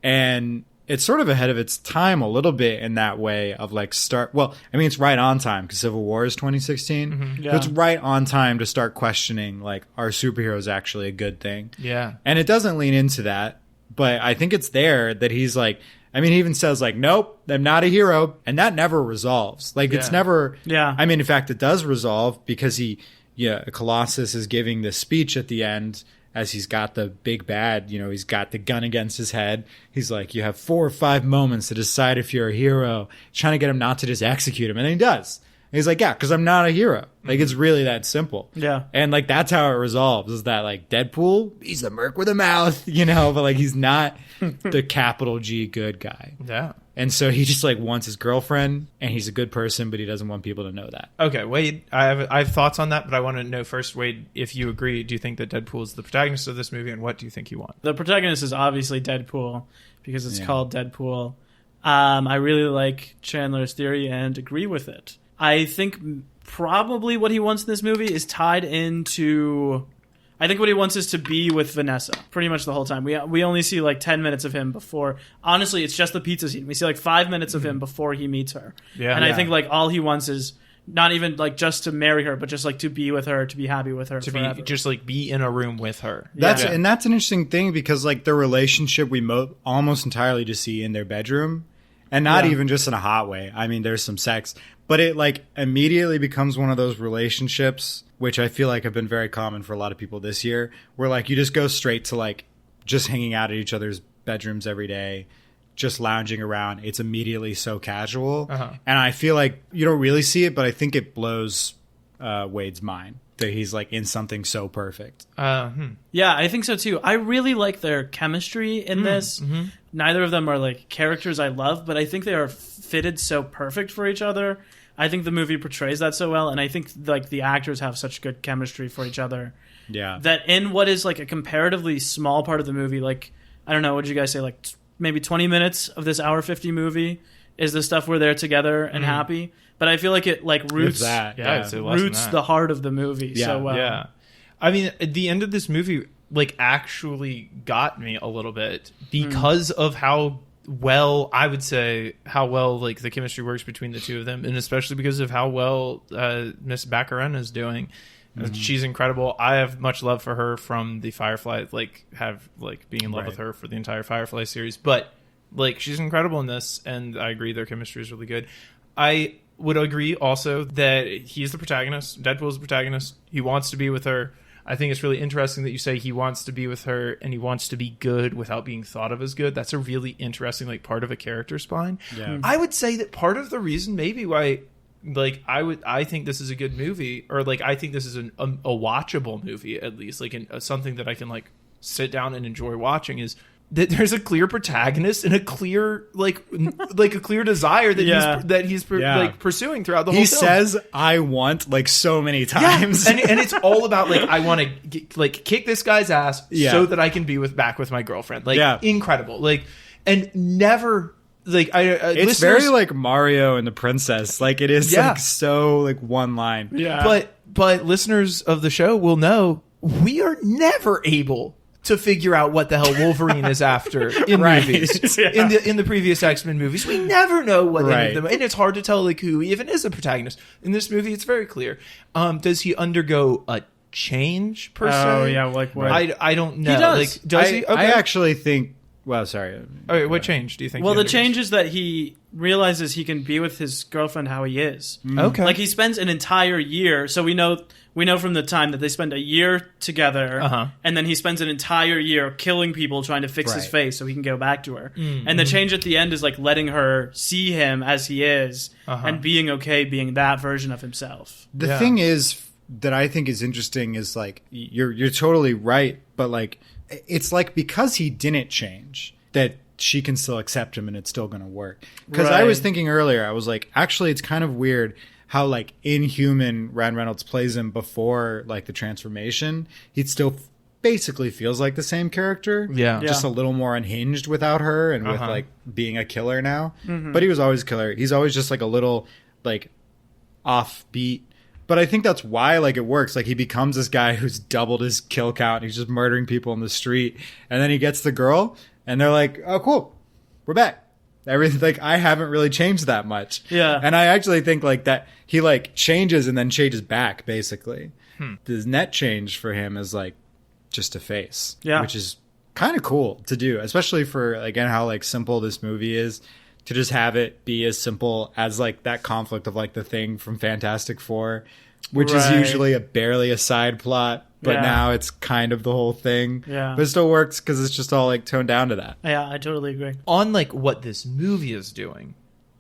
C: And it's sort of ahead of its time a little bit in that way of like well, I mean, it's right on time because Civil War is 2016.
A: Mm-hmm.
C: So it's right on time to start questioning like, are superheroes actually a good thing?
A: Yeah.
C: And it doesn't lean into that, but I think it's there that he's like, I mean, he even says like, nope, I'm not a hero. And that never resolves. Like it's never, I mean, in fact, it does resolve because Colossus is giving this speech at the end as he's got the big bad, he's got the gun against his head. He's like, you have 4 or 5 moments to decide if you're a hero, trying to get him not to just execute him. And then he does. And he's like, yeah, because I'm not a hero. Like, it's really that simple.
B: Yeah.
C: And, like, that's how it resolves, is that, like, Deadpool, he's the merc with a mouth, but, like, he's not the capital G good guy.
A: Yeah.
C: And so he just, like, wants his girlfriend, and he's a good person, but he doesn't want people to know that.
A: Okay, Wade, I have thoughts on that, but I want to know first, Wade, if you agree, do you think that Deadpool is the protagonist of this movie, and what do you think you want?
B: The protagonist is obviously Deadpool, because it's called Deadpool. I really like Chandler's theory and agree with it. I think probably what he wants in this movie is tied into... I think what he wants is to be with Vanessa pretty much the whole time. We only see like 10 minutes of him before. Honestly, it's just the pizza scene. We see like 5 minutes of him before he meets her. Yeah, and I think like all he wants is not even like just to marry her, but just like to be with her, to be happy with her,
A: to
B: forever.
A: be just like be in a room with her.
C: And that's an interesting thing because like their relationship we almost entirely just see in their bedroom, and not even just in a hot way. I mean, there's some sex, but it like immediately becomes one of those relationships which I feel like have been very common for a lot of people this year, where like you just go straight to like just hanging out at each other's bedrooms every day, just lounging around. It's immediately so casual. And I feel like you don't really see it, but I think it blows Wade's mind that he's like in something so perfect.
B: Yeah, I think so too. I really like their chemistry in this. Mm-hmm. Neither of them are like characters I love, but I think they are fitted so perfect for each other. I think the movie portrays that so well, and I think like the actors have such good chemistry for each other.
C: Yeah.
B: That in what is like a comparatively small part of the movie, like I don't know, what did you guys say? Like maybe 20 minutes of this hour 50 movie is the stuff where they're together and happy. But I feel like it like roots roots the heart of the movie so well.
A: Yeah. I mean, at the end of this movie like actually got me a little bit because of how well, I would say, how well like the chemistry works between the two of them, and especially because of how well Miss Baccarin is doing. She's incredible. I have much love for her from the Firefly, being in love with her for the entire Firefly series. But like she's incredible in this, and I agree their chemistry is really good. I would agree also that he's the protagonist. Deadpool's the protagonist. He wants to be with her. I think it's really interesting that you say he wants to be with her and he wants to be good without being thought of as good. That's a really interesting like part of a character spine. Yeah. I would say that part of the reason maybe why like I think this is a good movie, or like I think this is a watchable movie, at least like something that I can like sit down and enjoy watching, is that there's a clear protagonist and a clear like a clear desire that he's like pursuing throughout the whole film. He
C: says I want like so many times.
A: And it's all about like I want to like kick this guy's ass so that I can be back with my girlfriend. Like incredible. Like and never like
C: it's very like Mario and the Princess. Like it is like so like one line.
A: Yeah. But listeners of the show will know we are never able to figure out what the hell Wolverine is after in movies. In the previous X-Men movies, we never know what any of them, and it's hard to tell like who even is a protagonist. In this movie, it's very clear. Does he undergo a change per se?
B: Oh yeah, like what?
A: I don't know.
B: He does.
A: Like, does he? Okay.
C: I actually think Well, sorry.
A: Okay, what change do you think?
B: Well,
A: he
B: the
A: undergoes?
B: change is that he realizes he can be with his girlfriend how he is.
A: Okay.
B: Like he spends an entire year. So we know from the time that they spend a year together, and then he spends an entire year killing people trying to fix his
C: Right.
B: face so he can go back to her. And the change at the end is like letting her see him as he is and being okay being that version of himself.
C: The thing is that I think is interesting is like you're totally right, but like it's like because he didn't change that she can still accept him and it's still going to work. Because I was
B: Right.
C: thinking earlier, I was like, actually, it's kind of weird how like inhuman Ryan Reynolds plays him before like the transformation. He still basically feels like the same character.
A: Yeah.
C: Just a little more unhinged without her and with like being a killer now. But he was always a killer. He's always just like a little like offbeat. But I think that's why like it works. Like he becomes this guy who's doubled his kill count. He's just murdering people in the street. And then he gets the girl and they're like, oh, cool. We're back. Everything like I haven't really changed that much.
B: Yeah.
C: And I actually think like that he like changes and then changes back basically. The net change for him is like just a face.
B: Yeah.
C: Which is kind of cool to do, especially for again how like simple this movie is. To just have it be as simple as like that conflict of like the Thing from Fantastic Four, which is
B: Right.
C: usually barely a side plot, but
B: Yeah.
C: now it's kind of the whole thing.
B: Yeah.
C: But it still works because it's just all like toned down to that.
B: Yeah, I totally agree.
A: On like what this movie is doing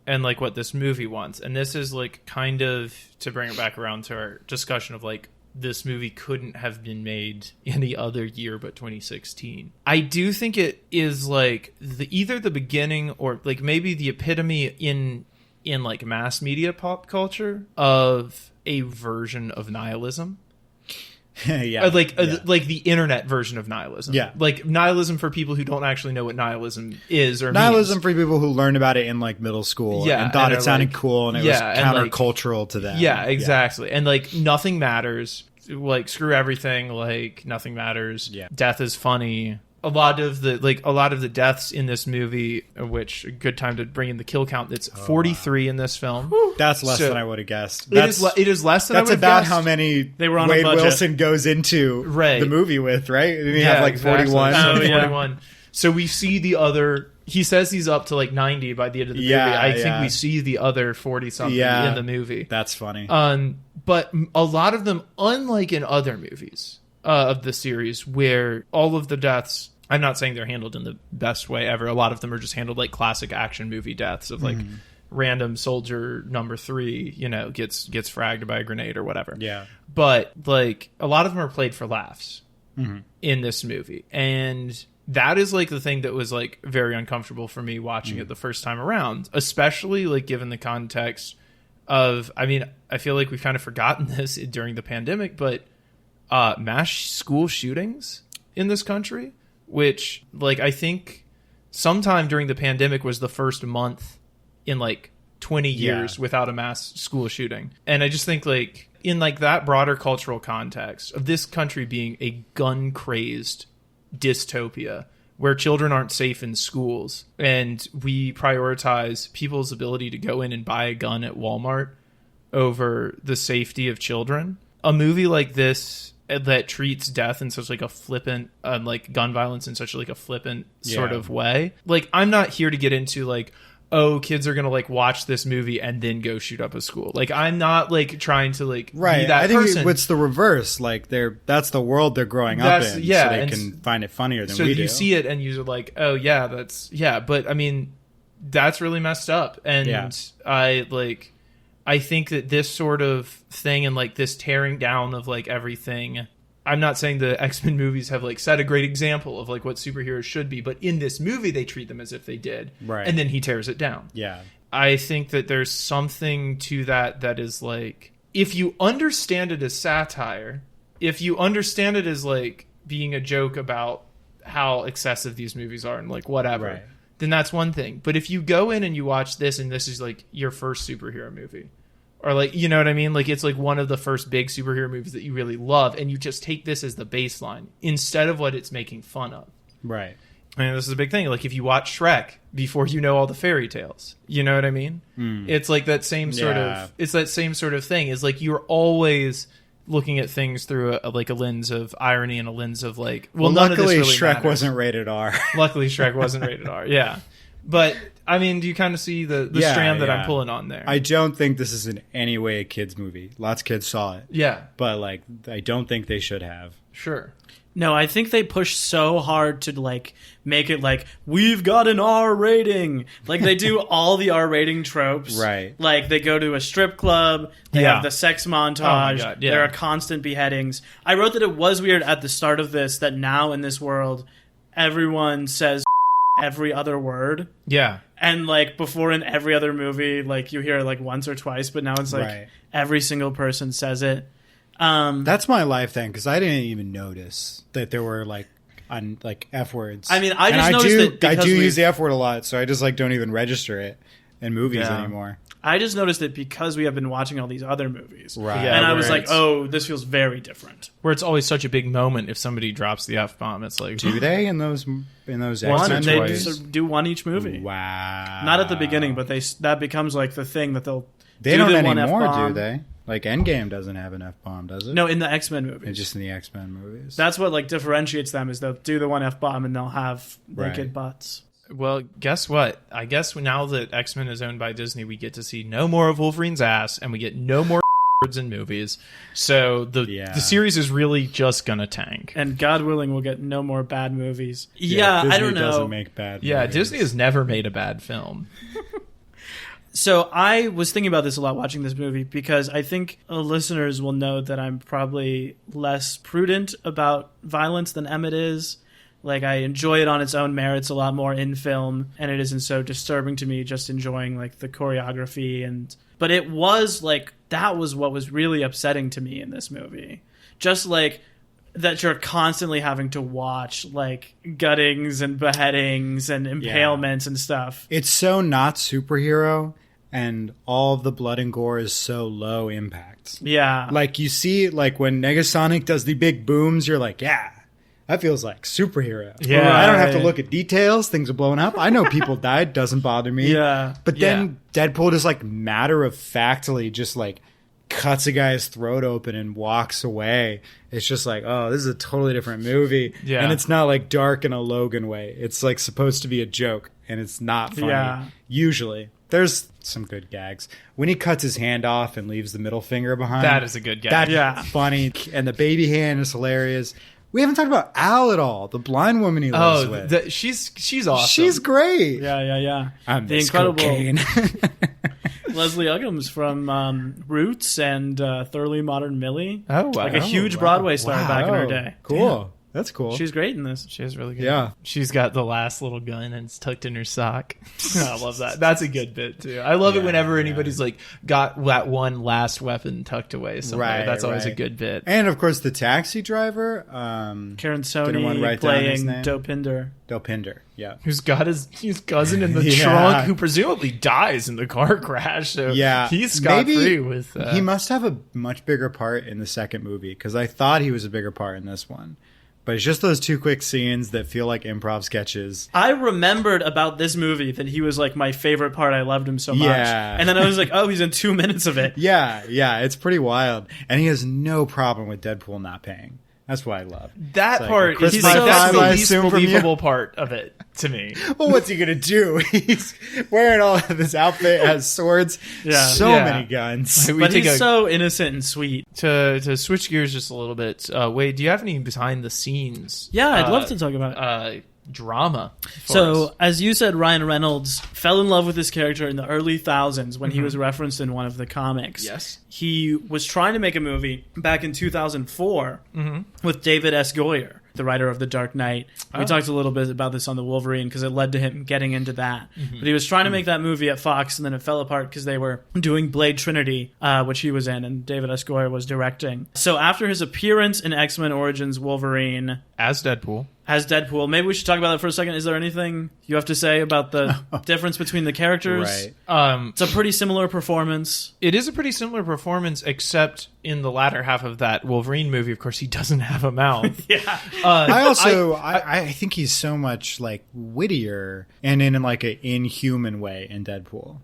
A: and like what this movie wants. And this is like kind of to bring it back around to our discussion of like this movie couldn't have been made any other year but 2016. I do think it is like either the beginning or like maybe the epitome in like mass media pop culture of a version of nihilism.
C: Yeah.
A: Like the internet version of nihilism.
C: Yeah.
A: Like nihilism for people who don't actually know what nihilism is or
C: Nihilism
A: means.
C: for people who learned about it in like middle school
A: Yeah,
C: and thought
A: and
C: it
A: are
C: sounded
A: like-
C: cool and it
A: yeah,
C: was
A: and, like-
C: countercultural to them.
A: Yeah, exactly. And like nothing matters. Like screw everything. Like nothing matters.
C: Yeah.
A: Death is funny. A lot of the deaths in this movie, which a good time to bring in the kill count. It's 43 in this film.
C: That's less
A: So-
C: than I would have guessed.
A: It is less than I
C: That's
A: would have
C: about
A: guessed.
C: how many
B: They were on a
C: Wade
B: budget.
C: Wilson goes into
A: Right.
C: the movie with, right? Didn't he have like
A: exactly.
C: 41?
B: Oh, yeah.
A: 41. So we see the other. He says he's up to like 90 by the end of the
C: Yeah,
A: movie. I think
C: yeah.
A: we see the other 40 something
C: Yeah.
A: in the movie.
C: That's funny.
A: But a lot of them, unlike in other movies of the series, where all of the deaths, I'm not saying they're handled in the best way ever. A lot of them are just handled like classic action movie deaths of like random soldier number 3, gets fragged by a grenade or whatever.
C: Yeah.
A: But like a lot of them are played for laughs in this movie, and that is like the thing that was like very uncomfortable for me watching it the first time around, especially like given the context of, I mean, I feel like we've kind of forgotten this during the pandemic, but mass school shootings in this country, which like I think sometime during the pandemic was the first month in like 20 years without a mass school shooting. And I just think like in like that broader cultural context of this country being a gun crazed dystopia where children aren't safe in schools and we prioritize people's ability to go in and buy a gun at Walmart over the safety of children. A movie like this that treats death in such like a flippant, like gun violence in such like a flippant sort of way. Like I'm not here to get into like, oh, kids are gonna like watch this movie and then go shoot up a school. Like I'm not like trying to like be that
C: I think
A: person.
C: it's the reverse. Like that's the world they're growing up in.
A: Yeah,
C: so they
A: and
C: can find it funnier than
A: so
C: we
A: you
C: do.
A: see it and you're like, oh yeah, but I mean, that's really messed up. And I think that this sort of thing and like this tearing down of like everything, I'm not saying the X-Men movies have like set a great example of like what superheroes should be, but in this movie they treat them as if they did.
C: Right.
A: And then he tears it down.
C: Yeah.
A: I think that there's something to that is like, if you understand it as satire, if you understand it as like being a joke about how excessive these movies are and like whatever,
C: Right.
A: then that's one thing. But if you go in and you watch this and this is like your first superhero movie, or like, you know what I mean? Like it's like one of the first big superhero movies that you really love, and you just take this as the baseline instead of what it's making fun of.
C: Right.
A: I mean, this is a big thing. Like if you watch Shrek before you know all the fairy tales, you know what I mean? It's like that same sort of, it's that same sort of thing. Is like you're always looking at things through a lens of irony and a lens of like,
C: well
A: none of this
C: luckily
A: really
C: Shrek
A: matters.
C: wasn't rated R.
A: Luckily, Shrek wasn't rated R. Yeah, but I mean, do you kind of see the
C: Yeah,
A: strand that
C: yeah.
A: I'm pulling on there?
C: I don't think this is in any way a kids movie. Lots of kids saw it,
A: yeah,
C: but like I don't think they should have.
A: sure.
B: No, I think they push so hard to like make it like we've got an R rating. Like they do all the R rating tropes.
C: Right.
B: Like they go to a strip club, they
A: Yeah.
B: have the sex montage,
A: God, yeah.
B: there are constant beheadings. I wrote that it was weird at the start of this that now in this world everyone says every other word.
A: Yeah,
B: And like before in every other movie, like you hear it like once or twice, but now it's like
C: Right.
B: every single person says it.
C: That's my life thing because I didn't even notice that there were like F words.
B: I mean, I just
C: And
B: noticed it
C: I
B: because
C: do
B: we've-
C: use the F word a lot, so I just like don't even register it in movies
A: Yeah.
C: anymore.
B: I just noticed it because we have been watching all these other movies.
C: Right.
A: Yeah,
B: And I
A: where
B: was like,
A: it's-
B: oh, this feels very different.
A: where it's always such a big moment if somebody drops the F-bomb. It's like,
C: Do they in those X-Men
B: One, they
C: toys?
B: just do one each movie.
C: Wow.
B: Not at the beginning, but that becomes like the thing that they'll
C: They
B: do
C: don't
B: the one
C: anymore,
B: F-bomb.
C: do they? Like Endgame doesn't have an F-bomb, does it?
B: No, in the X-Men movies.
C: It's just in the X-Men movies.
B: That's what like differentiates them is they'll do the one F-bomb and they'll have naked
C: Right.
B: butts.
A: well, guess what? I guess now that X-Men is owned by Disney, we get to see no more of Wolverine's ass, and we get no more words in movies. So the series is really just gonna tank.
B: And God willing, we'll get no more bad movies.
C: Disney
B: Yeah, I don't know.
C: Doesn't make bad
A: Yeah,
C: movies.
A: Disney has never made a bad film.
B: So I was thinking about this a lot watching this movie because I think listeners will know that I'm probably less prudent about violence than Emmett is. Like I enjoy it on its own merits a lot more in film, and it isn't so disturbing to me just enjoying like the choreography but it was like that was what was really upsetting to me in this movie. Just like that you're constantly having to watch like guttings and beheadings and impalements and stuff.
C: It's so not superhero, and all of the blood and gore is so low impact.
B: Yeah.
C: Like you see, like when Negasonic does the big booms, you're like, yeah, that feels like superhero.
A: Yeah.
C: I don't have to
B: Right.
C: look at details. Things are blowing up. I know people died. Doesn't bother me.
B: Yeah.
C: But then Deadpool just like matter of factly just like cuts a guy's throat open and walks away. It's just like, oh, this is a totally different movie.
A: Yeah.
C: And it's not like dark in a Logan way. It's like supposed to be a joke, and it's not funny.
B: Yeah.
C: Usually. There's some good gags. When he cuts his hand off and leaves the middle finger behind.
A: That is a good gag.
C: That's
B: Yeah.
C: funny. And the baby hand is hilarious. We haven't talked about Al at all, the blind woman he lives with.
A: She's awesome.
C: She's great.
B: Yeah.
C: I'm
B: The
C: Miss
B: incredible
C: Cocaine.
B: Leslie Uggams from Roots and Thoroughly Modern Millie.
A: Oh, wow.
B: Like a huge
C: wow.
B: Broadway star back in her
C: Oh,
B: day.
C: Cool. That's cool.
B: She's great in this.
A: She is really good.
C: Yeah.
A: She's got the last little gun and it's tucked in her sock. I love that. That's a good bit too. I love it whenever anybody's like got that one last weapon tucked away somewhere.
C: Right,
A: That's always a
C: right.
A: good bit.
C: And of course, the taxi driver,
B: Karen
C: Didn't
B: Sony
C: want to write down his
B: playing
C: name.
B: Dopinder.
C: Delpinder. Yeah.
A: Who's got his cousin in the
C: Yeah.
A: trunk who presumably dies in the car crash. So
C: Yeah.
A: he's scot
C: Maybe
A: free with
C: He must have a much bigger part in the second movie because I thought he was a bigger part in this one. But it's just those two quick scenes that feel like improv sketches.
B: I remembered about this movie that he was like my favorite part. I loved him so much.
C: Yeah.
B: And then I was like, oh, he's in 2 minutes of it.
C: Yeah, it's pretty wild. And he has no problem with Deadpool not paying. That's what I love.
A: that
C: It's like,
A: part.
C: Chris
A: Is
C: Pine
A: like, that's the
C: I
A: least
C: assume from you.
A: believable part of it to me.
C: Well, what's he gonna do? He's wearing all of this outfit, has swords,
B: Yeah.
C: so
A: Yeah.
C: many guns.
A: We
B: But
A: take
B: he's
A: a-
B: so innocent and sweet.
A: to switch gears just a little bit. Wade, do you have any behind the scenes?
B: Yeah, I'd love to talk about it.
A: Drama. for
B: So,
A: us?
B: as you said, Ryan Reynolds fell in love with this character in the early thousands when he was referenced in one of the comics.
A: Yes.
B: He was trying to make a movie back in 2004 with David S. Goyer, the writer of The Dark Knight. We talked a little bit about this on The Wolverine because it led to him getting into that. But he was trying to make that movie at Fox, and then it fell apart because they were doing Blade Trinity, which he was in, and David S. Goyer was directing. So after his appearance in X-Men Origins Wolverine
A: as Deadpool.
B: as Deadpool, maybe we should talk about that for a second. Is there anything you have to say about the difference between the characters?
C: Right.
B: It's a pretty similar performance.
A: It is a pretty similar performance, except in the latter half of that Wolverine movie, of course, he doesn't have a mouth.
B: Yeah.
C: I think he's so much like wittier and in like an inhuman way in Deadpool.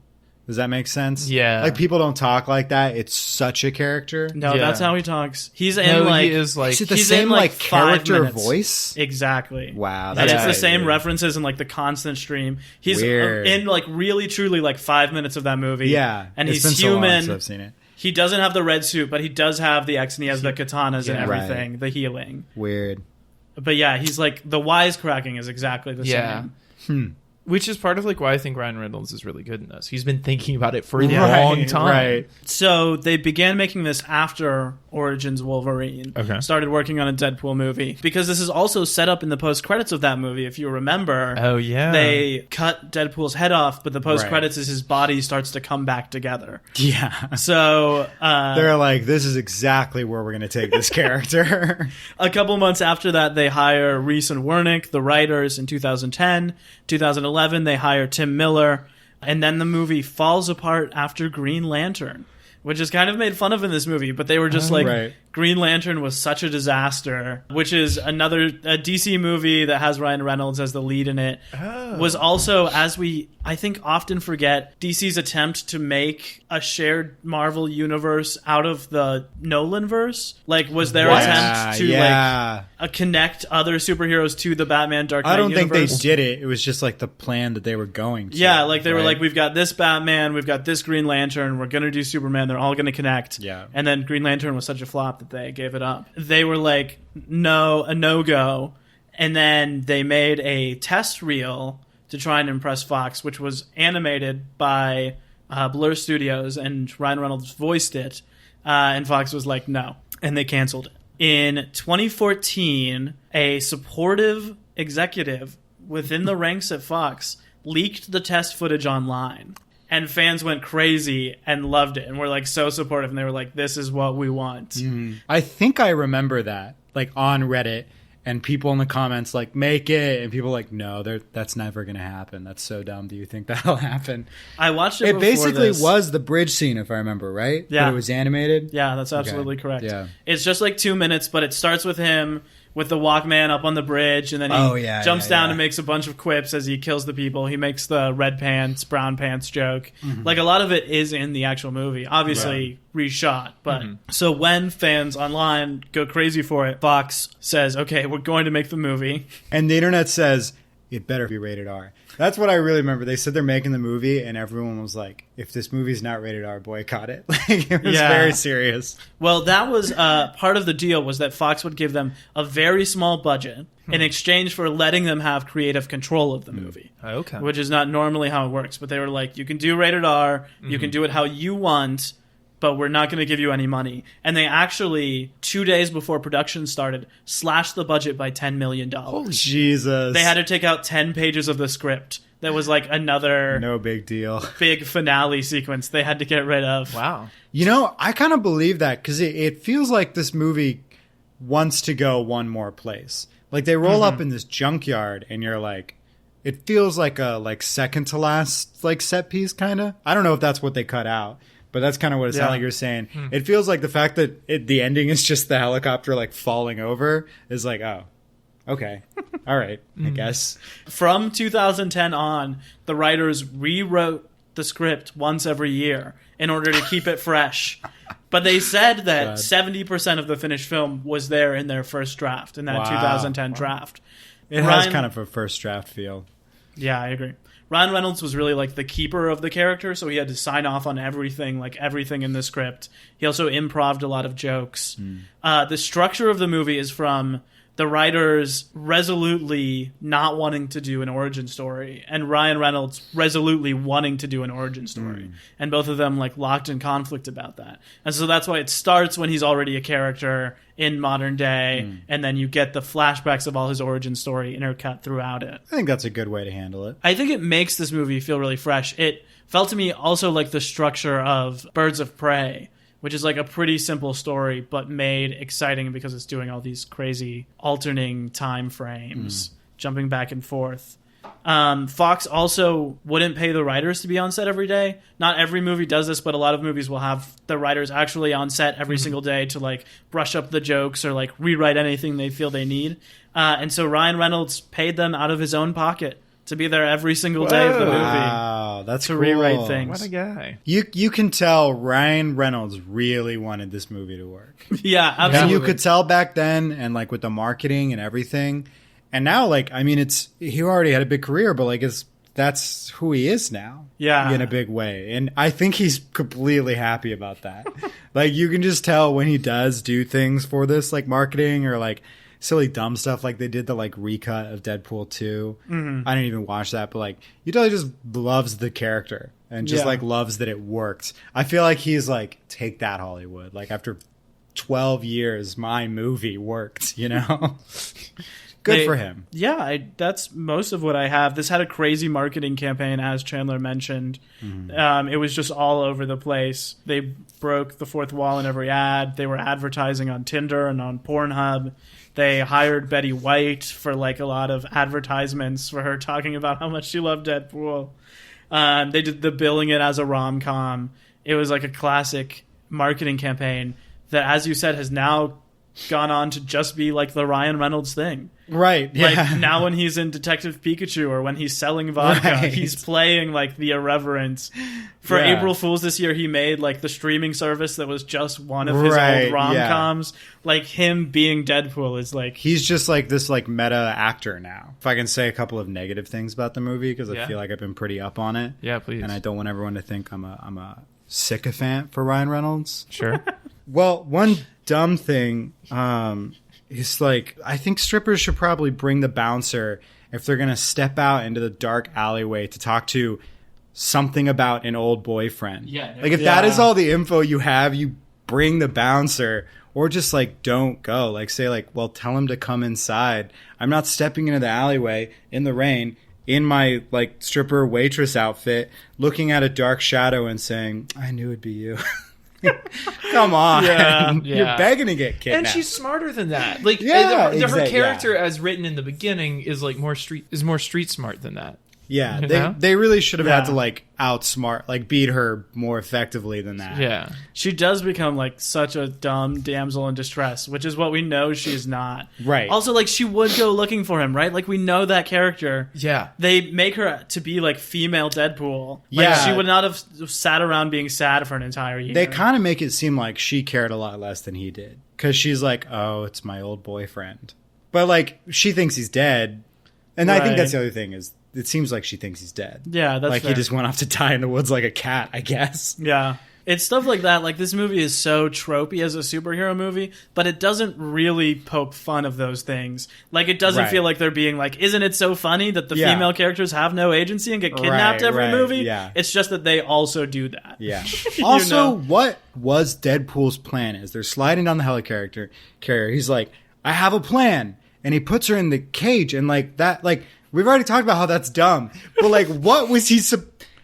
C: Does that make sense?
A: Yeah.
C: Like, people don't talk like that. It's such a character.
B: No,
A: Yeah.
B: that's how he talks. He's in
A: No,
B: like
A: he is like
C: Is it the
B: he's
C: same
B: in, like,
C: like
B: 5
C: character
B: minutes.
C: voice?
B: Exactly.
C: Wow,
B: And
C: that's
B: it's the
C: pretty
B: same
C: weird.
B: references and like the constant stream. He's
C: Weird.
B: in like really truly like 5 minutes of that movie.
C: Yeah,
B: and
C: it's
B: he's
C: been so long
B: human.
C: since I've seen it.
B: He doesn't have the red suit, but he does have the X and he has the katanas and
A: Yeah.
B: everything, the healing.
C: Weird.
B: But yeah, he's like the wisecracking is exactly the
A: Yeah.
B: same.
A: Which is part of like why I think Ryan Reynolds is really good in this. He's been thinking about it for a
B: Yeah.
A: long time.
C: Right.
B: So they began making this after Origins Wolverine.
A: Okay.
B: Started working on a Deadpool movie because this is also set up in the post credits of that movie. If you remember,
A: Oh yeah.
B: they cut Deadpool's head off, but the post credits is his body starts to come back together.
C: Yeah.
B: So
C: They're like, this is exactly where we're going to take this character.
B: a couple months after that, they hire Reese and Wernick, the writers, in 2010. 2011, they hire Tim Miller. And then the movie falls apart after Green Lantern, which is kind of made fun of in this movie. But they were just like,
C: right.
B: Green Lantern was such a disaster, which is a DC movie that has Ryan Reynolds as the lead in it.
A: Oh.
B: Was also, as we, I think, often forget, DC's attempt to make a shared Marvel universe out of the Nolanverse. Like, was their attempt to like connect other superheroes to the Batman Dark Knight
C: I don't
B: universe.
C: think they did it. It was just like the plan that they were going to.
B: Yeah, like they were
C: right?
B: like, we've got this Batman, we've got this Green Lantern, we're going to do Superman, they're all going to connect.
C: Yeah.
B: And then Green Lantern was such a flop that they gave it up. They were like, no, a no-go. And then they made a test reel to try and impress Fox, which was animated by Blur Studios, and Ryan Reynolds voiced it. And Fox was like, no. And they canceled it. In 2014, a supportive executive within the ranks at Fox leaked the test footage online. And fans went crazy and loved it and were like so supportive. And they were like, this is what we want.
C: I think I remember that, like on Reddit, and people in the comments like, make it. And people like, no, that's never going to happen. That's so dumb. Do you think that'll happen?
B: I watched it
C: It
B: before
C: basically
B: this.
C: was the bridge scene, if I remember, right?
B: Yeah.
C: But it was animated?
B: Yeah, that's absolutely correct.
C: Yeah.
B: It's just like 2 minutes, but it starts with him with the Walkman up on the bridge, and then he jumps down and makes a bunch of quips as he kills the people. He makes the red pants, brown pants joke. Like, a lot of it is in the actual movie. Obviously reshot, but... So when fans online go crazy for it, Fox says, okay, we're going to make the movie.
C: And the internet says, it better be rated R. That's what I really remember. They said they're making the movie, and everyone was like, if this movie's not rated R, boycott it. Like, it was very serious.
B: Well, that was part of the deal, was that Fox would give them a very small budget in exchange for letting them have creative control of the movie.
A: Okay.
B: Which is not normally how it works. But they were like, you can do rated R, you can do it how you want, but we're not going to give you any money. And they actually, 2 days before production started, slashed the budget by $10 million.
C: Holy Jesus.
B: They had to take out 10 pages of the script. That was like another
C: no big deal.
B: big finale sequence they had to get rid of.
A: Wow.
C: You know, I kind of believe that because it feels like this movie wants to go one more place. Like, they roll up in this junkyard, and you're like, it feels like a second to last like set piece kind of. I don't know if that's what they cut out, but that's kind of what it sounded like you're saying. It feels like the fact that the ending is just the helicopter like falling over is like, oh, okay, all right, I guess.
B: From 2010 on, the writers rewrote the script once every year in order to keep it fresh. But they said that 70% of the finished film was there in their first draft, in that 2010 draft.
C: It has kind of a first draft feel.
B: Yeah, I agree. Ryan Reynolds was really like the keeper of the character, so he had to sign off on everything, like everything in the script. He also improv'd a lot of jokes. The structure of the movie is from the writers resolutely not wanting to do an origin story, and Ryan Reynolds resolutely wanting to do an origin story. And both of them like locked in conflict about that. And so that's why it starts when he's already a character in modern day, and then you get the flashbacks of all his origin story intercut throughout it.
C: I think that's a good way to handle it.
B: I think it makes this movie feel really fresh. It felt to me also like the structure of Birds of Prey, which is like a pretty simple story, but made exciting because it's doing all these crazy alternating time frames, jumping back and forth. Fox also wouldn't pay the writers to be on set every day. Not every movie does this, but a lot of movies will have the writers actually on set every single day to like brush up the jokes or like rewrite anything they feel they need. And so Ryan Reynolds paid them out of his own pocket to be there every single day of the movie.
C: Wow, that's
B: to
C: cool.
B: rewrite things.
A: What a guy.
C: You can tell Ryan Reynolds really wanted this movie to work.
B: Yeah, absolutely.
C: And you could tell back then, and like with the marketing and everything. And now, like, I mean, he already had a big career, but like that's who he is now.
B: Yeah.
C: In a big way. And I think he's completely happy about that. Like, you can just tell when he does do things for this, like marketing or like silly dumb stuff, like they did the like recut of Deadpool 2. Mm-hmm. I didn't even watch that, but like you tell he just loves the character and just like loves that it worked. I feel like he's like, take that, Hollywood. Like after 12 years, my movie worked, you know? Good for him.
B: Yeah, that's most of what I have. This had a crazy marketing campaign, as Chandler mentioned. Mm-hmm. It was just all over the place. They broke the fourth wall in every ad. They were advertising on Tinder and on Pornhub. They hired Betty White for like a lot of advertisements for her talking about how much she loved Deadpool. They did the billing it as a rom-com. It was like a classic marketing campaign that, as you said, has now gone on to just be like the Ryan Reynolds thing.
C: Right. Yeah.
B: Like now when he's in Detective Pikachu or when he's selling vodka, he's playing like the irreverence. For April Fool's this year, he made like the streaming service that was just one of his old rom-coms. Yeah. Like him being Deadpool is like...
C: He's just like this like meta actor now. If I can say a couple of negative things about the movie, because I feel like I've been pretty up on it.
A: Yeah, please.
C: And I don't want everyone to think I'm a sycophant for Ryan Reynolds.
A: Sure.
C: Well, one dumb thing... It's like, I think strippers should probably bring the bouncer if they're going to step out into the dark alleyway to talk to something about an old boyfriend.
B: Yeah.
C: Like, if that is all the info you have, you bring the bouncer, or just, like, don't go. Like, say, like, well, tell him to come inside. I'm not stepping into the alleyway in the rain in my, like, stripper waitress outfit, looking at a dark shadow and saying, I knew it'd be you. Come on.
A: Yeah.
C: You're begging to get kidnapped.
A: And she's smarter than that. Like her character as written in the beginning is like more street smart than that.
C: Yeah, they really should have had to like outsmart, like beat her more effectively than that.
A: Yeah.
B: She does become like such a dumb damsel in distress, which is what we know she's not.
C: Right.
B: Also, like she would go looking for him, right? Like we know that character.
A: Yeah.
B: They make her to be like female Deadpool. Like she would not have sat around being sad for an entire year.
C: They kind of make it seem like she cared a lot less than he did. Because she's like, oh, it's my old boyfriend. But like she thinks he's dead. And I think that's the other thing is it seems like she thinks he's dead.
B: Yeah, that's
C: like
B: fair.
C: He just went off to die in the woods like a cat, I guess.
B: Yeah. It's stuff like that. Like, this movie is so tropey as a superhero movie, but it doesn't really poke fun of those things. Like, it doesn't feel like they're being like, isn't it so funny that the female characters have no agency and get kidnapped every movie?
C: Yeah.
B: It's just that they also do that.
C: Yeah. Also, what was Deadpool's plan is they're sliding down the helicarrier carrier. He's like, I have a plan. And he puts her in the cage and like that, like, we've already talked about how that's dumb. But like, what was he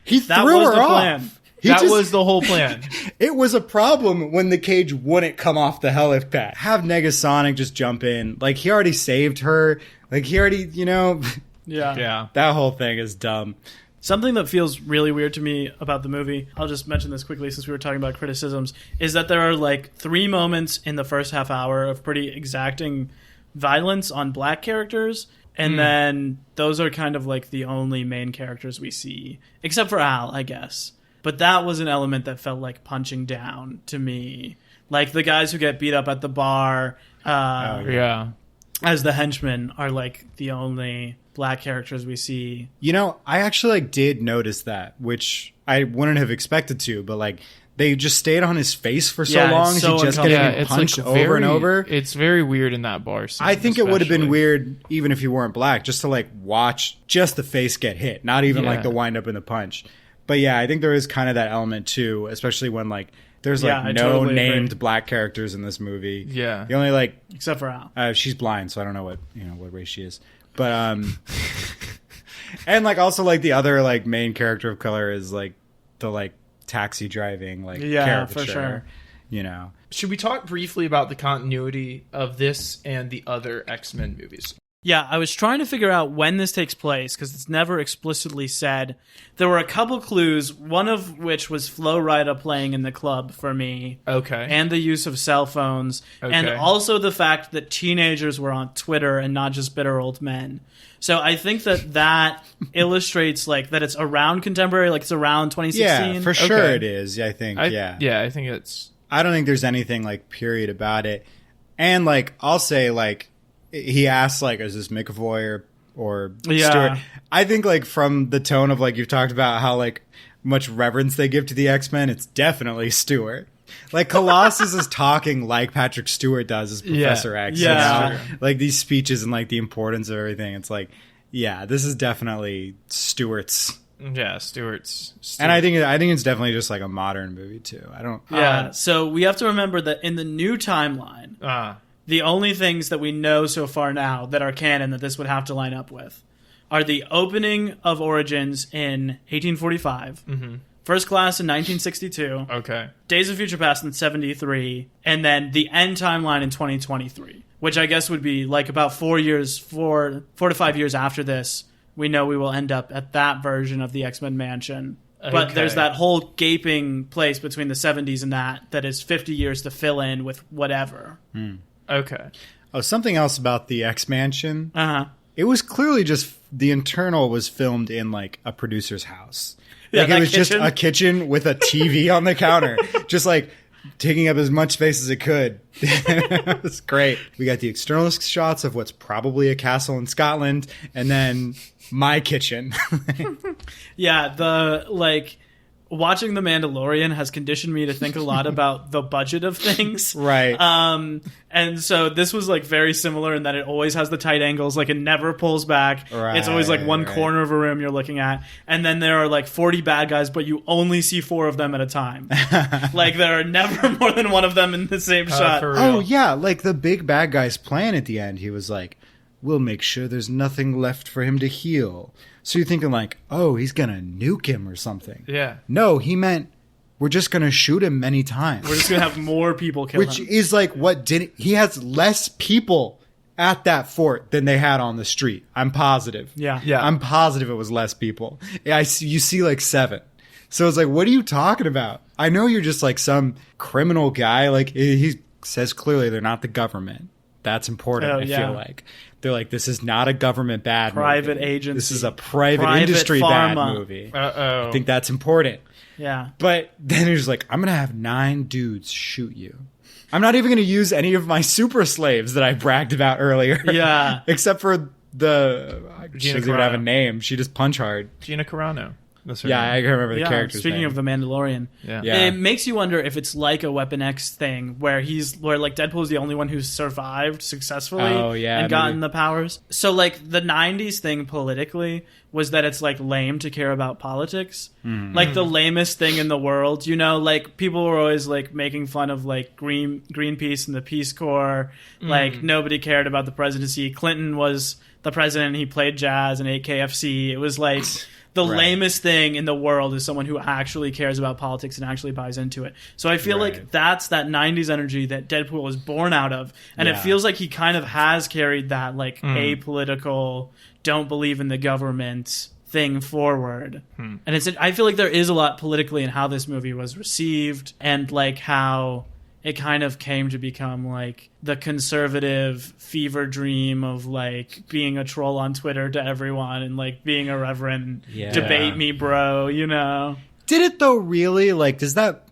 C: he threw her off.
A: That was the whole plan.
C: It was a problem when the cage wouldn't come off the helipad. Have Negasonic just jump in. Like, he already saved her. Like, he already, you know.
A: Yeah.
C: That whole thing is dumb.
B: Something that feels really weird to me about the movie, I'll just mention this quickly since we were talking about criticisms, is that there are like 3 moments in the first half hour of pretty exacting violence on black characters. And then those are kind of like the only main characters we see. Except for Al, I guess. But that was an element that felt like punching down to me. Like the guys who get beat up at the bar as the henchmen are like the only black characters we see.
C: You know, I actually like did notice that, which I wouldn't have expected to, but like they just stayed on his face for so long.
B: So
C: he just getting punched like over and over.
A: It's very weird in that bar scene.
C: I think it would have been weird even if you weren't black, just to like watch just the face get hit, not even like the wind up and the punch. But yeah, I think there is kind of that element too, especially when like there's like no named black characters in this movie.
A: Yeah,
C: the only like
B: except for Al.
C: She's blind, so I don't know what race she is. But and like also like the other like main character of color is like the like taxi driving like caricature,
B: for sure.
C: You know,
A: should we talk briefly about the continuity of this and the other X-Men movies?
B: Yeah, I was trying to figure out when this takes place because it's never explicitly said. There were a couple clues, one of which was Flo Rida playing in the club for me.
A: Okay.
B: And the use of cell phones.
A: Okay.
B: And also the fact that teenagers were on Twitter and not just bitter old men. So I think that illustrates like that it's around contemporary, like it's around 2016.
C: Yeah, for sure
A: Okay.
C: it is, I think. Yeah,
A: I think it's...
C: I don't think there's anything like period about it. And like I'll say like he asks like, is this McAvoy or Stewart? I think like from the tone of like you've talked about how like much reverence they give to the X-Men, it's definitely Stewart. Like Colossus is talking like Patrick Stewart does as Professor X.
B: Yeah.
C: You know? Like these speeches and like the importance of everything. It's like, yeah, this is definitely Stewart's.
A: Yeah, Stewart's.
C: And I think it's definitely just like a modern movie too. I don't.
B: Yeah, so we have to remember that in the new timeline, the only things that we know so far now that are canon that this would have to line up with are the opening of Origins in 1845, First Class in 1962,
A: Okay.
B: Days of Future Past in 73, and then the end timeline in 2023, which I guess would be like about 4 to 5 years after this. We know we will end up at that version of the X-Men mansion. But
A: Okay.
B: there's that whole gaping place between the 70s and that is 50 years to fill in with whatever.
A: Okay.
C: Oh, something else about the X Mansion.
B: Uh-huh.
C: It was clearly just the internal was filmed in like a producer's house.
B: Yeah,
C: Like it
B: that
C: was just
B: kitchen.
C: a kitchen with a TV on the counter, just like taking up as much space as it could. It was great. We got the external shots of what's probably a castle in Scotland, and then my kitchen.
B: Yeah, the like watching The Mandalorian has conditioned me to think a lot about the budget of things.
C: Right.
B: And so this was like very similar in that it always has the tight angles, like it never pulls back.
C: Right,
B: It's always like one
C: right.
B: corner of a room you're looking at. And then there are like 40 bad guys, but you only see 4 of them at a time. Like there are never more than one of them in the same shot.
A: For real.
C: Oh yeah, like the big bad guy's plan at the end. He was like, "We'll make sure there's nothing left for him to heal." So you're thinking like, "Oh, he's gonna nuke him or something."
A: Yeah.
C: No, he meant we're just gonna shoot him many times.
B: We're just going to have more people kill
C: Which
B: him.
C: is like what did he has less people at that fort than they had on the street. I'm positive.
B: Yeah.
A: Yeah.
C: I'm positive it was less people. You see like 7. So it's like, what are you talking about? I know you're just like some criminal guy. Like he says clearly they're not the government. That's important.
B: Oh,
C: I
B: yeah.
C: feel like they're like, this is not a government bad
B: Private
C: movie.
B: agency.
C: This is a private industry
B: pharma.
C: bad movie.
A: Uh-oh.
C: I think that's important.
B: Yeah.
C: But then he's like, I'm going to have 9 dudes shoot you. I'm not even going to use any of my super slaves that I bragged about earlier.
B: Yeah.
C: Except for she doesn't even have a
A: Carano.
C: name. She just punch hard.
A: Gina Carano. That's her
C: Yeah,
A: name.
C: I can remember the
B: Yeah,
C: character's
B: speaking
C: name.
B: of The Mandalorian,
A: Yeah.
C: Yeah.
B: it makes you wonder if it's like a Weapon X thing where like Deadpool's the only one who's survived successfully
C: Oh, yeah,
B: and gotten
C: maybe.
B: the powers. So like the 90s thing politically was that it's like lame to care about politics.
C: Mm-hmm.
B: Like the lamest thing in the world, you know, like people were always like making fun of like Greenpeace and the Peace Corps. Like nobody cared about the presidency. Clinton was the president, he played jazz and ate KFC. It was like the
C: Right.
B: lamest thing in the world is someone who actually cares about politics and actually buys into it. So I feel
C: Right.
B: like that's that 90s energy that Deadpool was born out of. And it
C: Yeah.
B: feels like he kind of has carried that like apolitical, don't believe in the government thing forward. And I feel like there is a lot politically in how this movie was received and like how it kind of came to become like the conservative fever dream of like being a troll on Twitter to everyone and like being irreverent,
C: Yeah.
B: debate me, bro, you know?
C: Did it though really? Like, does that...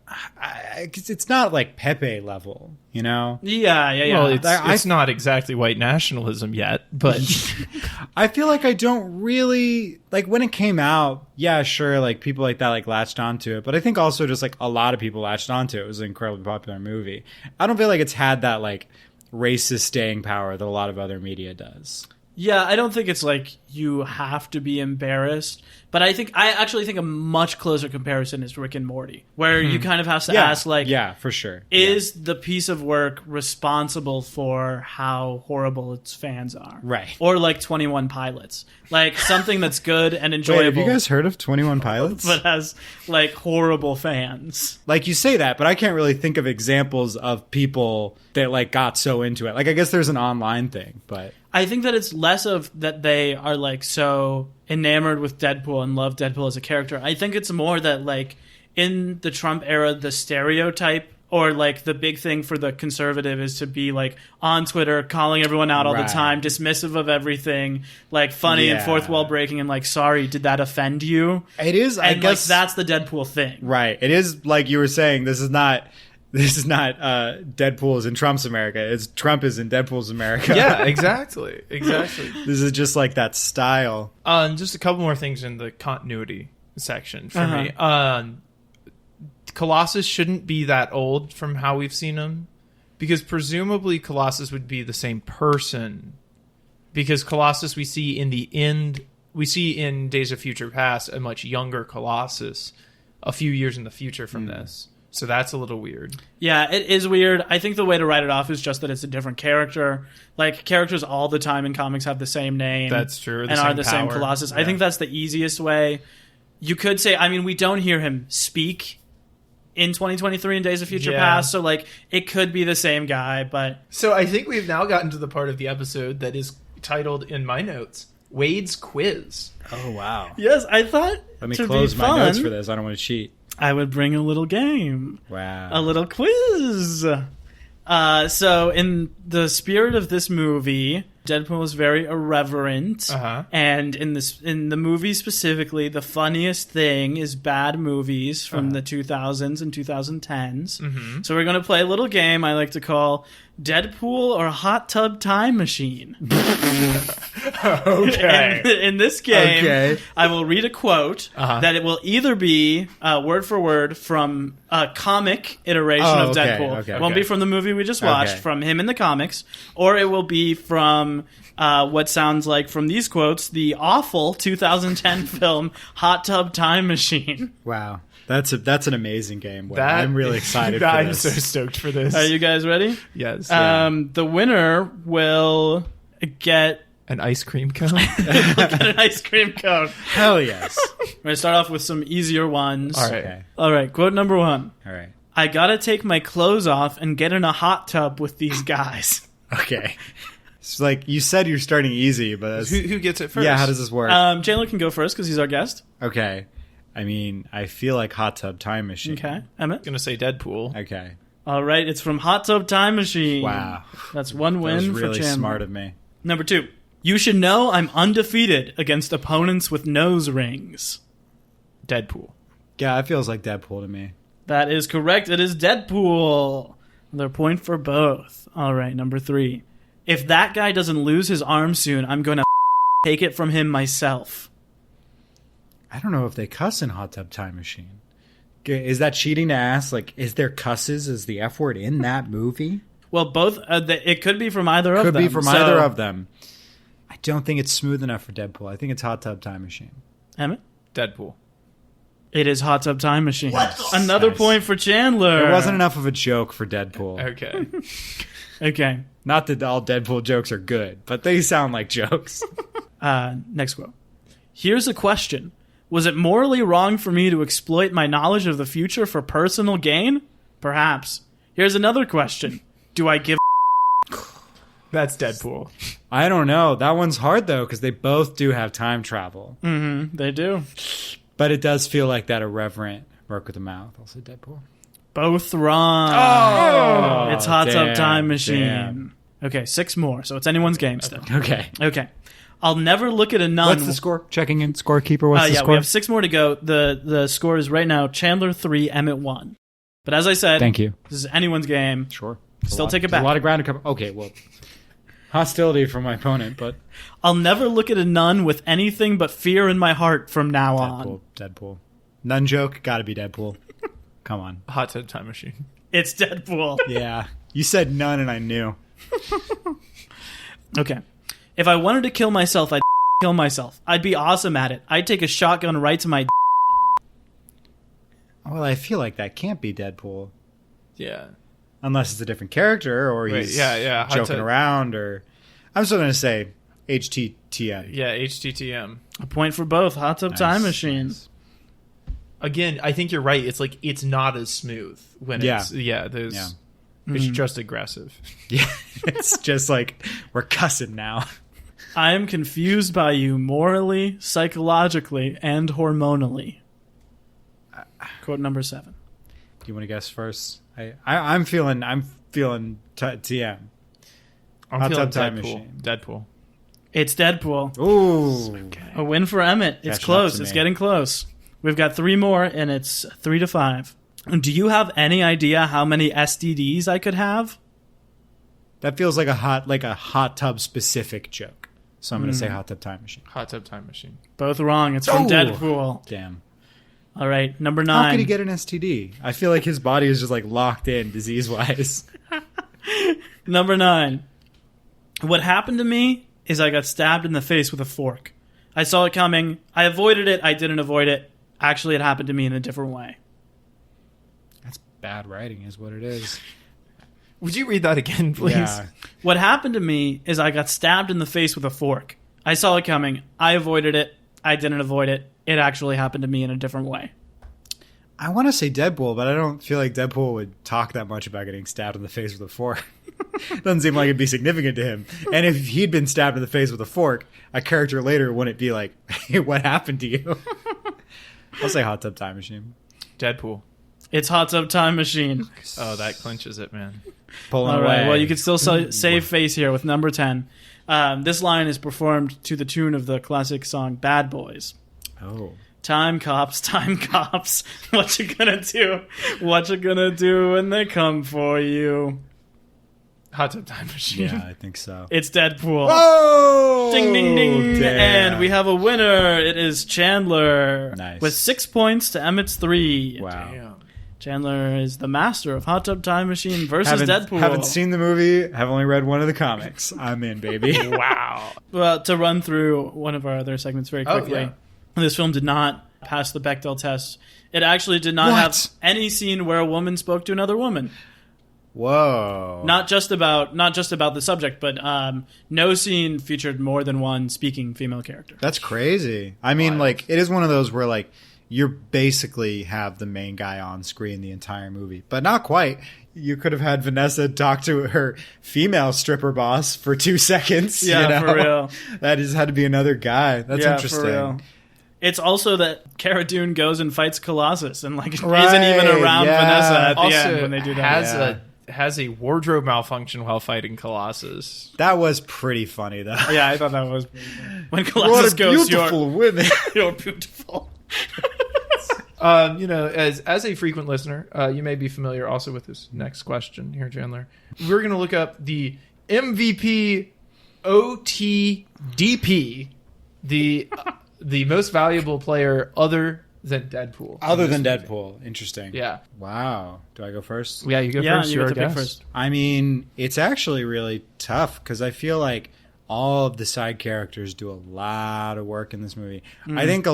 C: 'cause it's not like Pepe level, you know?
B: Yeah.
A: Well, it's
C: I-
A: not exactly white nationalism yet, but
C: I feel like I don't really... Like, when it came out, yeah, sure, like, people like that, like, latched onto it. But I think also just, like, a lot of people latched onto it. It was an incredibly popular movie. I don't feel like it's had that, like, racist staying power that a lot of other media does.
B: Yeah, I don't think it's like you have to be embarrassed. But I actually think a much closer comparison is Rick and Morty, where you kind of have to ask, like,
C: yeah, for sure.
B: Is the piece of work responsible for how horrible its fans are?
C: Right.
B: Or like 21 Pilots. Like something that's good and enjoyable.
C: Wait, have you guys heard of 21 Pilots?
B: But has like horrible fans.
C: Like, you say that, but I can't really think of examples of people that like got so into it. Like, I guess there's an online thing, but
B: I think that it's less of that they are like so enamored with Deadpool and love Deadpool as a character. I think it's more that like in the Trump era, the stereotype or like the big thing for the conservative is to be like on Twitter, calling everyone out all the time, dismissive of everything, like funny and fourth wall breaking and like, sorry, did that offend you?
C: It is, I guess,
B: like that's the Deadpool thing.
C: Right. It is like you were saying, this is not Deadpool is in Trump's America. It's Trump is in Deadpool's America.
A: Yeah, exactly.
C: This is just like that style.
A: Just a couple more things in the continuity section for me. Colossus shouldn't be that old from how we've seen him, because presumably Colossus would be the same person, because Colossus we see in Days of Future Past a much younger Colossus a few years in the future from this. So that's a little weird.
B: Yeah, it is weird. I think the way to write it off is just that it's a different character. Like, characters all the time in comics have the same name.
A: That's true.
B: And are the same Colossus. Yeah. I think that's the easiest way. You could say, I mean, we don't hear him speak in 2023 in Days of Future Past, so, like, it could be the same guy, but...
A: So I think we've now gotten to the part of the episode that is titled, in my notes, Wade's Quiz.
C: Oh, wow.
B: Yes, I thought
C: Let me close my notes for this. I don't want to cheat.
B: I would bring a little game.
C: Wow.
B: A little quiz. So in the spirit of this movie, Deadpool is very irreverent. And in the movie specifically, the funniest thing is bad movies from the 2000s and 2010s. So we're going to play a little game I like to call Deadpool or Hot Tub Time Machine.
A: Okay.
B: In this game, I will read a quote that it will either be word for word from a comic iteration of Deadpool. It won't be from the movie we just watched, from him in the comics, or it will be from what sounds like, from these quotes, the awful 2010 film Hot Tub Time Machine.
C: Wow. That's an amazing game. I'm really excited for this.
A: I'm so stoked for this.
B: Are you guys ready?
A: Yes.
B: The winner will get...
A: an ice cream cone?
B: Get an ice cream cone.
C: Hell yes.
B: We're going to start off with some easier ones.
A: All right.
B: All right, quote number 1.
C: All right.
B: I gotta take my clothes off and get in a hot tub with these guys.
C: Okay. It's like, you said you're starting easy, but...
A: Who gets it first?
C: Yeah, how does this work?
B: Chandler can go first because he's our guest.
C: Okay. I mean, I feel like Hot Tub Time Machine.
B: Okay. Emmett?
A: I'm going to say Deadpool.
C: Okay.
B: All right, it's from Hot Tub Time Machine.
C: Wow.
B: That's one win
C: that was really
B: for Chandler.
C: Smart of me.
B: Number 2. You should know I'm undefeated against opponents with nose rings.
A: Deadpool.
C: Yeah, it feels like Deadpool to me.
B: That is correct. It is Deadpool. Another point for both. All right, number 3. If that guy doesn't lose his arm soon, I'm going to take it from him myself.
C: I don't know if they cuss in Hot Tub Time Machine. Is that cheating to ask? Like, is there cusses as the F word in that movie?
B: Well, both. It could be from either of them.
C: Could be from either of them. I don't think it's smooth enough for Deadpool. I think it's Hot Tub Time Machine.
B: Emmett?
A: Deadpool.
B: It is Hot Tub Time Machine. Another point for Chandler.
C: There wasn't enough of a joke for Deadpool.
A: Okay.
B: Okay.
C: Not that all Deadpool jokes are good, but they sound like jokes.
B: Next quote. Here's a question. Was it morally wrong for me to exploit my knowledge of the future for personal gain? Perhaps. Here's another question. Do I give
A: That's Deadpool.
C: I don't know. That one's hard, though, because they both do have time travel.
B: Mm-hmm. They do.
C: But it does feel like that irreverent work with the mouth. Also Deadpool.
B: Both wrong.
C: Oh!
B: It's Hot Tub Time Machine.
C: Damn.
B: Okay, 6 more. So it's anyone's game still.
C: Okay.
B: Okay. I'll never look at a nun.
C: What's the score? Checking in. Scorekeeper, what's the score?
B: We have 6 more to go. The score is right now Chandler 3, Emmett 1. But as I said,
C: thank you.
B: This is anyone's game.
C: Sure.
B: Still take it back.
C: A lot of ground to cover. Okay, well, hostility from my opponent, but
B: I'll never look at a nun with anything but fear in my heart from now on.
C: Deadpool. Nun joke, gotta be Deadpool. Come on.
A: Hot Tub Time Machine.
B: It's Deadpool.
C: Yeah. You said none and I knew.
B: Okay. If I wanted to kill myself, I'd kill myself. I'd be awesome at it. I'd take a shotgun right to my
C: Well, I feel like that can't be Deadpool.
A: Yeah.
C: Unless it's a different character or he's joking around. Or I'm still going to say HTTM.
A: Yeah, HTTM.
B: A point for both. Hot Tub Time Machine.
C: Nice.
A: Again, I think you're right. It's like it's not as smooth when it's it's just aggressive.
C: Yeah, it's just like we're cussing now.
B: I am confused by you morally, psychologically, and hormonally. Quote number 7.
C: Do you want to guess first? I'm feeling TM.
A: I'm feeling
C: Time
A: Deadpool.
C: Machine.
A: Deadpool.
B: It's Deadpool.
C: Ooh.
A: Okay.
B: A win for Emmett. It's
C: Catching
B: close.
C: up to
B: It's
C: me.
B: getting close. We've got 3 more, and it's 3-5. Do you have any idea how many STDs I could have?
C: That feels like a hot tub specific joke. So I'm going to say Hot Tub Time Machine.
A: Hot Tub Time Machine.
B: Both wrong. It's from Deadpool.
C: Damn.
B: All right, number 9.
C: How could he get an STD? I feel like his body is just like locked in disease-wise.
B: Number 9. What happened to me is I got stabbed in the face with a fork. I saw it coming. I avoided it. I didn't avoid it. Actually, it happened to me in a different way.
C: That's bad writing is what it is.
A: Would you read that again, please?
C: Yeah.
B: What happened to me is I got stabbed in the face with a fork. I saw it coming. I avoided it. I didn't avoid it. It actually happened to me in a different way.
C: I want to say Deadpool, but I don't feel like Deadpool would talk that much about getting stabbed in the face with a fork. Doesn't seem like it'd be significant to him. And if he'd been stabbed in the face with a fork, a character later wouldn't be like, hey, what happened to you? I'll say Hot Tub Time Machine.
A: Deadpool.
B: It's Hot Tub Time Machine.
A: Oh, that clinches it, man.
C: Pulling
B: All
C: away.
B: right. Well, you could still save face here with number 10. This line is performed to the tune of the classic song Bad Boys.
C: Oh.
B: Time cops, what you gonna do? What you gonna do when they come for you?
A: Hot Tub Time Machine.
C: Yeah, I think so.
B: It's Deadpool.
C: Whoa!
B: Ding, ding, ding.
C: Damn.
B: And we have a winner. It is Chandler.
C: Nice.
B: With 6 points to Emmett's 3.
C: Wow.
A: Damn.
B: Chandler is the master of Hot Tub Time Machine versus Deadpool.
C: Haven't seen the movie. Have only read one of the comics. I'm in, baby.
A: Wow.
B: Well, to run through one of our other segments very quickly.
A: yeah.
B: This film did not pass the Bechdel test. It actually did not have any scene where a woman spoke to another woman.
C: Whoa.
B: Not just about the subject, but no scene featured more than one speaking female character.
C: That's crazy. I mean, like, it is one of those where, like, you basically have the main guy on screen the entire movie, but not quite. You could have had Vanessa talk to her female stripper boss for 2 seconds.
B: Yeah,
C: you know?
B: for real.
C: That just had to be another guy. That's interesting.
B: For real. It's also that Cara Dune goes and fights Colossus and like
C: Right,
B: isn't even around
C: yeah.
B: Vanessa at the
A: Also,
B: end when they do that.
A: has a wardrobe malfunction while fighting Colossus.
C: That was pretty funny, though.
B: Yeah, I thought that was when
C: What
B: Colossus
C: a
B: goes,
C: beautiful women.
B: you're beautiful.
A: As a frequent listener, you may be familiar also with this next question here, Chandler. We're going to look up the MVP OTDP, the most valuable player other than Deadpool.
C: Other than Deadpool. Interesting.
A: Yeah.
C: Wow. Do I go first?
A: Yeah, you go
B: Yeah,
A: first.
B: you
A: You're
B: get to
A: our
B: pick
A: guest.
B: first.
C: I mean, it's actually really tough because I feel like all of the side characters do a lot of work in this movie. I think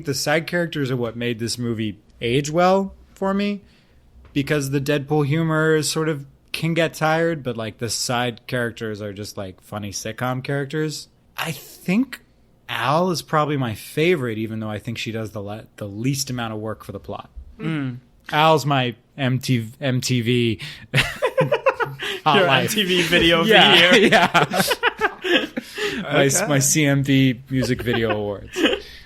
C: the side characters are what made this movie age well for me, because the Deadpool humor is sort of can get tired, but like the side characters are just like funny sitcom characters. I think Al is probably my favorite, even though I think she does the least amount of work for the plot. Al's my MTV hot
B: Your
C: life.
B: MTV video
C: Yeah,
B: here.
C: yeah. My CMV Music Video Awards.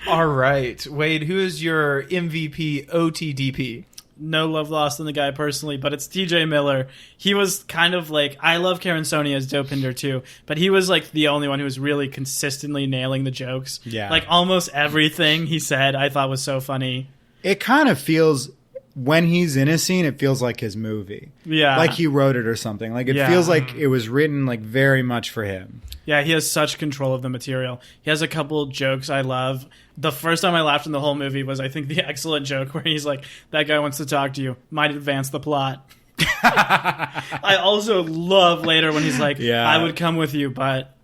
A: All right. Wade, who is your MVP OTDP?
B: No love lost on the guy personally, but it's TJ Miller. He was kind of like, I love Karen Sonia's Dopinder too, but he was like the only one who was really consistently nailing the jokes.
C: Yeah.
B: Like almost everything he said I thought was so funny.
C: It kind of feels, when he's in a scene, it feels like his movie.
B: Yeah.
C: Like he wrote it or something. Like it
B: Yeah.
C: feels like it was written like very much for him.
B: Yeah, he has such control of the material. He has a couple jokes I love. The first time I laughed in the whole movie was, I think, the excellent joke where he's like, that guy wants to talk to you. Might advance the plot. I also love later when he's like,
C: Yeah.
B: I would come with you, but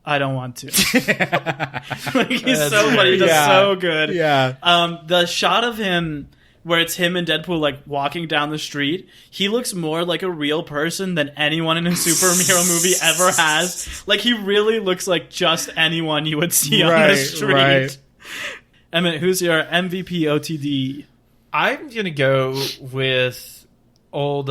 B: I don't want to. Like, he's so funny. He does so good.
C: Yeah.
B: The shot of him where it's him and Deadpool like walking down the street, he looks more like a real person than anyone in a superhero movie ever has. Like, he really looks like just anyone you would see on the street. Right. Emmett, who's your MVP OTD?
A: I'm going to go with old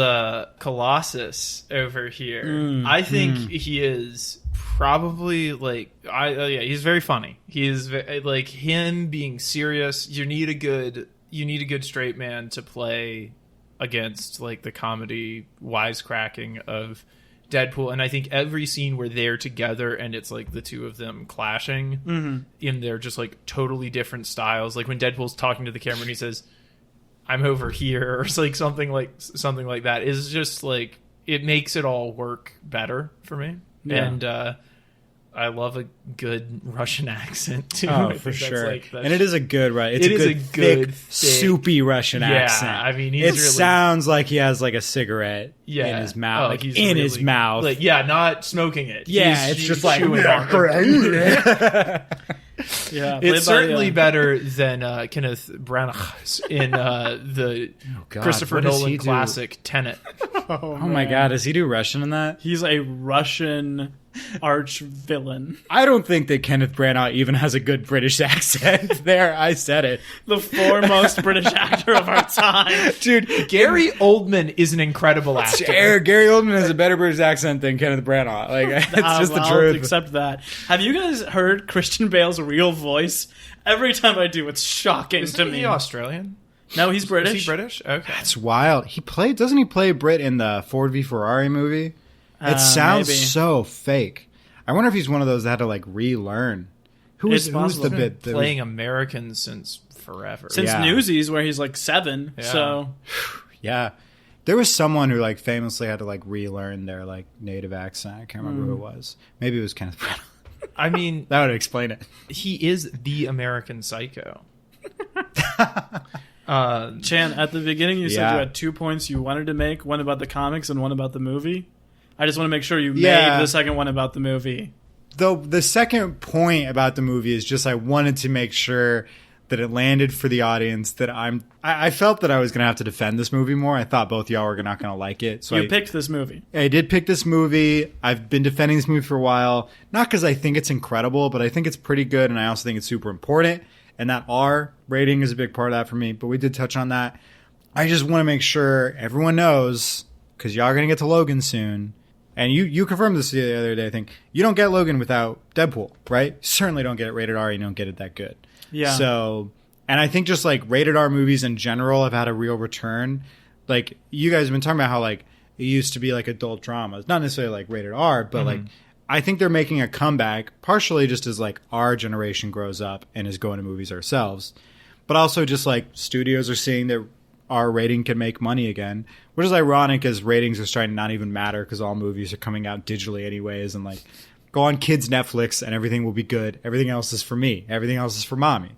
A: Colossus over here. I think he is probably like he's very funny. He is like him being serious. You need a good straight man to play against like the comedy wisecracking of Deadpool, and I think every scene where they're together and it's like the two of them clashing in their just like totally different styles. Like when Deadpool's talking to the camera and he says, "I'm over here," or like something like that, is just like it makes it all work better for me. Yeah. And I love a good Russian accent too.
C: Oh, for sure. And it is a good, right? It's a good, thick, soupy Russian accent.
A: I mean,
C: it sounds like he has like a cigarette in his mouth, like he's in his mouth.
A: Like, not smoking it.
C: Yeah, it's just like
A: yeah, it's certainly better than Kenneth Branagh in the Christopher Nolan classic Tenet.
C: Oh my God, does he do Russian in that?
B: He's a Russian arch villain.
C: I don't think that Kenneth Branagh even has a good British accent. There, I said it.
B: The foremost British actor of our time.
A: Dude, Gary Oldman is an incredible actor.
C: Gary Oldman has a better British accent than Kenneth Branagh. Like, it's just the truth.
B: I'll accept that. Have you guys heard Christian Bale's real voice? Every time I do, it's shocking to me.
A: Isn't he Australian?
B: No, he's British.
A: Is he British? Okay.
C: That's wild. Doesn't he play Brit in the Ford v Ferrari movie? It sounds so fake. I wonder if he's one of those that had to like relearn. Who's the bit that
A: playing American since forever?
B: Since Newsies, where he's like 7. Yeah. So
C: yeah, there was someone who like famously had to like relearn their like native accent. I can't remember who it was. Maybe it was Kenneth Branagh.
A: I mean,
C: that would explain it.
A: He is the American Psycho.
B: Chan, at the beginning you said you had 2 points you wanted to make, one about the comics and one about the movie. I just want to make sure you made the second one about the movie.
C: Though the second point about the movie is just I wanted to make sure that it landed for the audience that I felt that I was going to have to defend this movie more. I thought both y'all were not going to like it. So
B: you picked this movie.
C: I did pick this movie. I've been defending this movie for a while. Not because I think it's incredible, but I think it's pretty good, and I also think it's super important. And that R rating is a big part of that for me. But we did touch on that. I just want to make sure everyone knows, because y'all are going to get to Logan soon. And you confirmed this the other day, I think. You don't get Logan without Deadpool, right? You certainly don't get it rated R. You don't get it that good.
B: Yeah.
C: So, and I think just like rated R movies in general have had a real return. Like, you guys have been talking about how like it used to be like adult dramas. Not necessarily like rated R, but like I think they're making a comeback, partially just as like our generation grows up and is going to movies ourselves. But also just like studios are seeing that our rating can make money again, which is ironic as ratings are starting to not even matter because all movies are coming out digitally anyways, and like go on kids Netflix and everything will be good. Everything else is for me. Everything else is for mommy.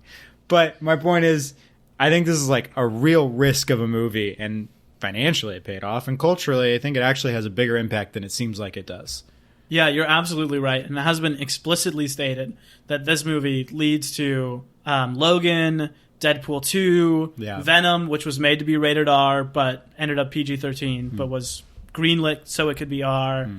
C: But my point is, I think this is like a real risk of a movie, and financially it paid off, and culturally I think it actually has a bigger impact than it seems like it does.
B: Yeah, you're absolutely right. And it has been explicitly stated that this movie leads to Logan, Deadpool 2, Venom, which was made to be rated R, but ended up PG-13, but was greenlit so it could be R.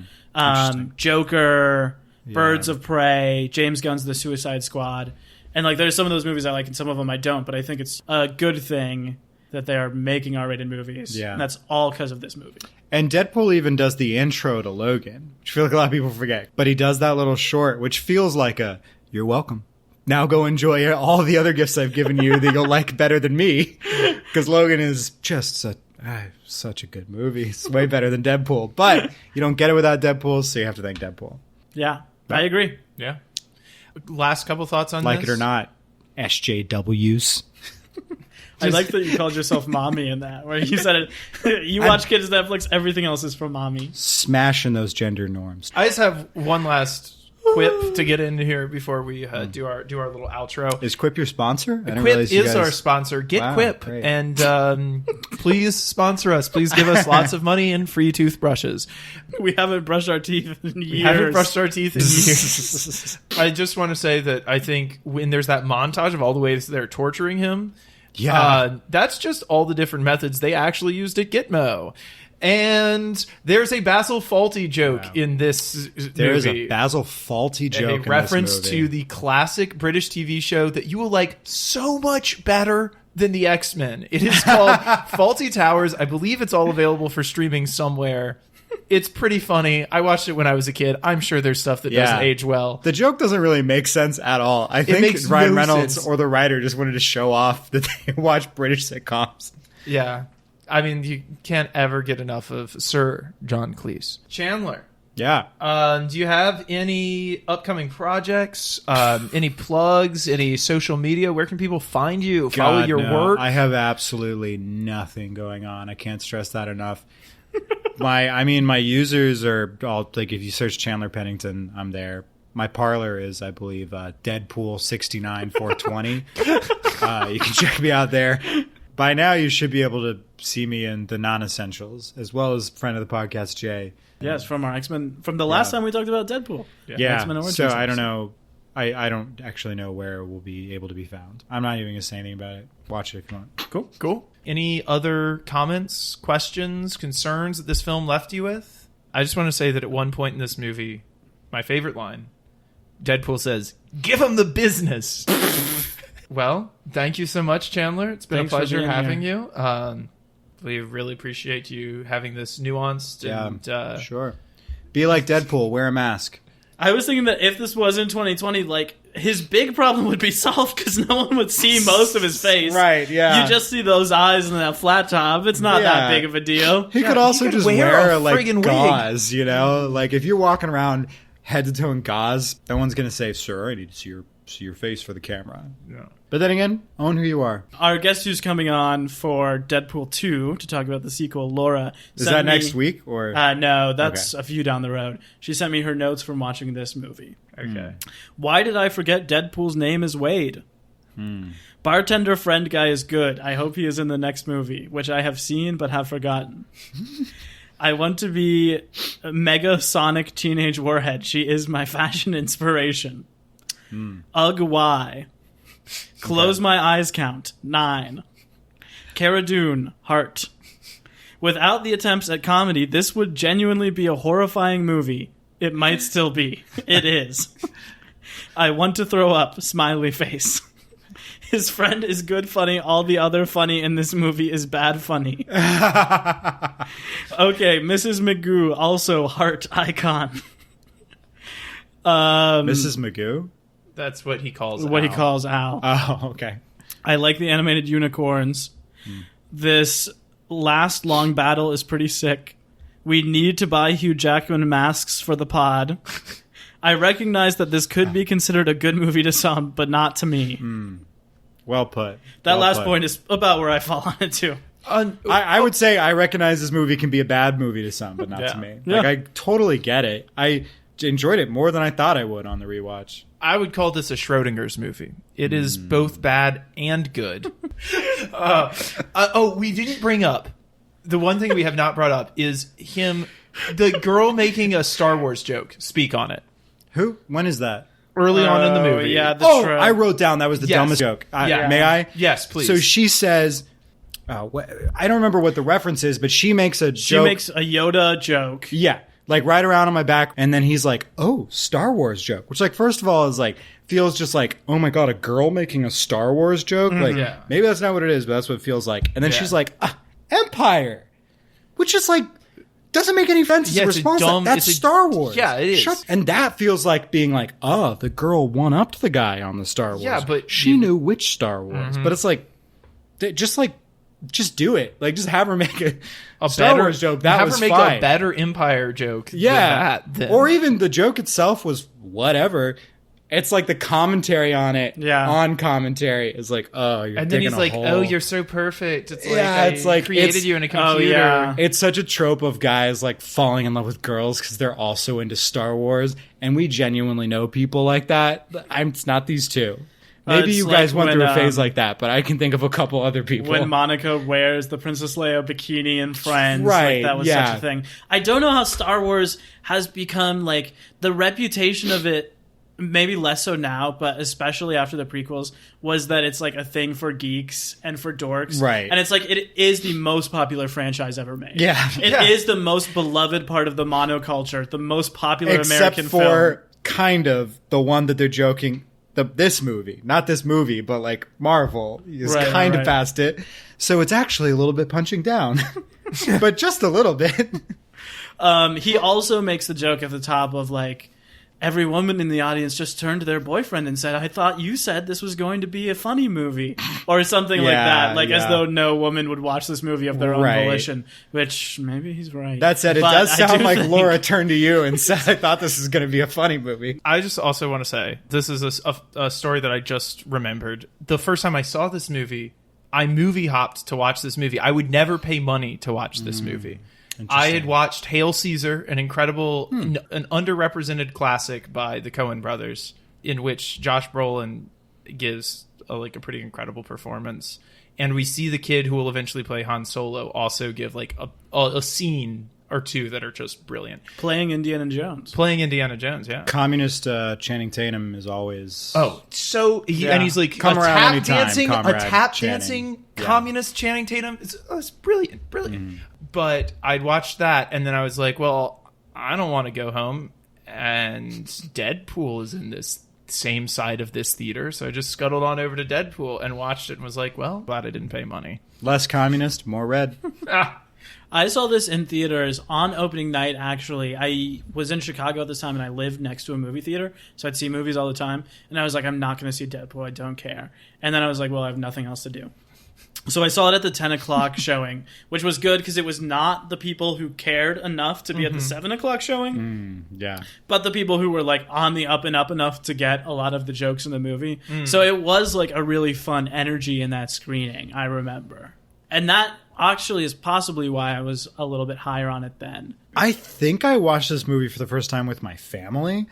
B: Joker, Birds of Prey, James Gunn's The Suicide Squad. And like, there's some of those movies I like and some of them I don't, but I think it's a good thing that they are making R-rated movies. Yeah. And that's all because of this movie.
C: And Deadpool even does the intro to Logan, which I feel like a lot of people forget. But he does that little short, which feels like a, you're welcome. Now go enjoy all the other gifts I've given you that you'll like better than me. Because Logan is just such a good movie. It's way better than Deadpool. But you don't get it without Deadpool, so you have to thank Deadpool.
B: Yeah, I agree.
A: Yeah. Last couple thoughts on
C: like
A: this?
C: Like it or not, SJWs.
B: I like that you called yourself mommy in that, where you said it. You watch kids Netflix, everything else is for mommy.
C: Smashing those gender norms.
A: I just have one last Quip to get into here before we do our little outro.
C: Is Quip your sponsor? I didn't
A: Quip
C: realize you
A: is
C: guys-
A: our sponsor. Get
C: Wow,
A: Quip
C: great.
A: and please sponsor us. Please give us lots of money and free toothbrushes.
B: We haven't brushed our teeth in years.
A: We haven't brushed our teeth in years. I just want to say that I think when there's that montage of all the ways they're torturing him, that's just all the different methods they actually used at Gitmo. And there's a Basil Fawlty joke in this
C: There is
A: movie.
C: a Basil Fawlty joke
A: And a
C: in
A: reference
C: this movie.
A: to the classic British TV show that you will like so much better than the X-Men. It is called Fawlty Towers. I believe it's all available for streaming somewhere. It's pretty funny. I watched it when I was a kid. I'm sure there's stuff that doesn't age well.
C: The joke doesn't really make sense at all. I think
A: makes
C: Ryan
A: no
C: Reynolds
A: sense.
C: or the writer just wanted to show off that they watch British sitcoms.
A: Yeah. I mean, you can't ever get enough of Sir John Cleese. Chandler,
C: Yeah.
A: do you have any upcoming projects, any plugs, any social media? Where can people find you, follow
C: God,
A: your
C: no.
A: work?
C: I have absolutely nothing going on. I can't stress that enough. My users are all like, if you search Chandler Pennington, I'm there. My parlor is, I believe, Deadpool 69420. You can check me out there. By now, you should be able to see me in the non-essentials, as well as friend of the podcast, Jay.
B: Yes, from our X-Men. From the last time we talked about Deadpool.
C: Yeah,
B: X-Men Origins.
C: so I don't know. I don't actually know where it will be able to be found. I'm not even going to say anything about it. Watch it if you want.
A: Cool. Any other comments, questions, concerns that this film left you with? I just want to say that at one point in this movie, my favorite line, Deadpool says, "Give him the business." Well, thank you so much, Chandler. It's been
B: Thanks
A: a
B: for
A: pleasure
B: being
A: having you. We really appreciate you having this nuanced and
C: Sure. Be like Deadpool. Wear a mask.
B: I was thinking that if this was in 2020, like, his big problem would be solved because no one would see most of his face.
C: Right, yeah.
B: You just see those eyes and that flat top. It's not that big of a deal.
C: He could also
A: he could
C: just
A: wear
C: wear
A: a
C: like
A: friggin' wig.
C: gauze, you know? Like if you're walking around head to toe in gauze, no one's going to say, "Sir, I need to see your face for the camera."
A: Yeah.
C: But then again, own who you are.
B: Our guest who's coming on for Deadpool 2 to talk about the sequel, Laura.
C: Is that next week or?
B: No, that's a few down the road. She sent me her notes from watching this movie.
A: Okay.
B: Why did I forget Deadpool's name is Wade? Bartender friend guy is good. I hope he is in the next movie, which I have seen but have forgotten. I want to be a mega sonic teenage warhead. She is my fashion inspiration. Ugh, why? Close my eyes count. 9. Cara Dune, heart. Without the attempts at comedy, this would genuinely be a horrifying movie. It might still be. It is. I want to throw up, smiley face. His friend is good funny. All the other funny in this movie is bad funny. Okay, Mrs. Magoo, also heart icon.
C: Mrs. Magoo?
A: That's what he calls
B: What he
A: Al.
B: calls Al.
C: Oh, okay.
B: I like the animated unicorns. This last long battle is pretty sick. We need to buy Hugh Jackman masks for the pod. I recognize that this could be considered a good movie to some, but not to me.
C: Well put.
B: That
C: Well
B: last
C: put.
B: point is about where I fall on it, too.
C: I would say I recognize this movie can be a bad movie to some, but not
A: Yeah.
C: to me.
B: Yeah.
C: Like I totally get it. I enjoyed it more than I thought I would on the rewatch.
A: I would call this a Schrodinger's movie. It is both bad and good. We didn't bring up the one thing we have not brought up is the girl making a Star Wars joke. Speak on it.
C: Who? When is that?
A: Early on in the movie.
B: Yeah,
C: I wrote down that was the
A: Yes.
C: dumbest joke.
A: Yeah.
C: May I?
A: Yes, please.
C: So she says, I don't remember what the reference is, but she makes a
B: She
C: joke.
B: makes a Yoda joke.
C: Yeah, like right around on my back, and then he's like, "Oh, Star Wars joke," which, like, first of all, is like feels just like, "Oh my god, a girl making a Star Wars joke." Like,
A: Yeah.
C: maybe that's not what it is, but that's what it feels like. And then
A: Yeah.
C: she's like, "Empire," which is like doesn't make any sense.
A: Yeah,
C: as a
A: it's a
C: response.
A: dumb-
C: That's
A: it's a-
C: Star Wars.
A: Yeah, it is.
C: And that feels like being like, "Oh, the girl one upped the guy on the Star Wars."
A: Yeah, but
C: she knew which Star Wars. But it's like, just do it. Like, just have her make a Star
A: better
C: Wars joke. That
A: have
C: was
A: her make
C: fine.
A: a better Empire joke.
C: Yeah,
A: than that, then.
C: or even the joke itself was whatever. It's like the commentary on it, on commentary is like, oh, you're
A: and then
C: digging
A: he's
C: a
A: like,
C: hole.
A: oh, you're so perfect. It's
C: it's like
A: created you in a computer.
B: Oh, yeah.
C: It's such a trope of guys like falling in love with girls because they're also into Star Wars, and we genuinely know people like that. It's not these two. Maybe you guys went through a phase like that, but I can think of a couple other people.
B: When Monica wears the Princess Leia bikini in Friends,
C: right?
B: Like, that was such a thing. I don't know how Star Wars has become like the reputation of it. Maybe less so now, but especially after the prequels, was that it's like a thing for geeks and for dorks.
C: Right.
B: And it's like, it is the most popular franchise ever made.
C: Yeah.
B: It is the most beloved part of the monoculture, the most popular
C: Except
B: American
C: for
B: film.
C: kind of the one that they're joking, this movie, not this movie, but like Marvel is kind of past it. So it's actually a little bit punching down, but just a little bit.
B: He also makes the joke at the top of like, every woman in the audience just turned to their boyfriend and said, I thought you said this was going to be a funny movie. Or something like that. Like, as though no woman would watch this movie of their own volition. Which, maybe he's right.
C: That said, it does sound like Laura turned to you and said, I thought this was going to be a funny movie.
A: I just also want to say, this is a story that I just remembered. The first time I saw this movie, I movie hopped to watch this movie. I would never pay money to watch this movie. I had watched Hail Caesar, an incredible, an underrepresented classic by the Coen brothers, in which Josh Brolin gives a pretty incredible performance. And we see the kid who will eventually play Han Solo also give like a scene or two that are just brilliant.
B: Playing Indiana Jones,
A: yeah.
C: Communist Channing Tatum is always...
A: Oh, so... and he's like
C: Come
A: a
C: around
A: tap
C: anytime,
A: dancing,
C: Comrade
A: dancing
C: Yeah.
A: communist Channing Tatum. It's brilliant. But I'd watched that, and then I was like, well, I don't want to go home, and Deadpool is in this same side of this theater, so I just scuttled on over to Deadpool and watched it and was like, well, glad I didn't pay money.
C: Less communist, more red.
B: I saw this in theaters on opening night, actually. I was in Chicago at this time, and I lived next to a movie theater, so I'd see movies all the time. And I was like, I'm not going to see Deadpool. I don't care. And then I was like, well, I have nothing else to do. So I saw it at the 10 o'clock showing, which was good because it was not the people who cared enough to be at the 7 o'clock showing. But the people who were like on the up and up enough to get a lot of the jokes in the movie. So it was like a really fun energy in that screening, I remember. And that actually is possibly why I was a little bit higher on it then.
C: I think I watched this movie for the first time with my family,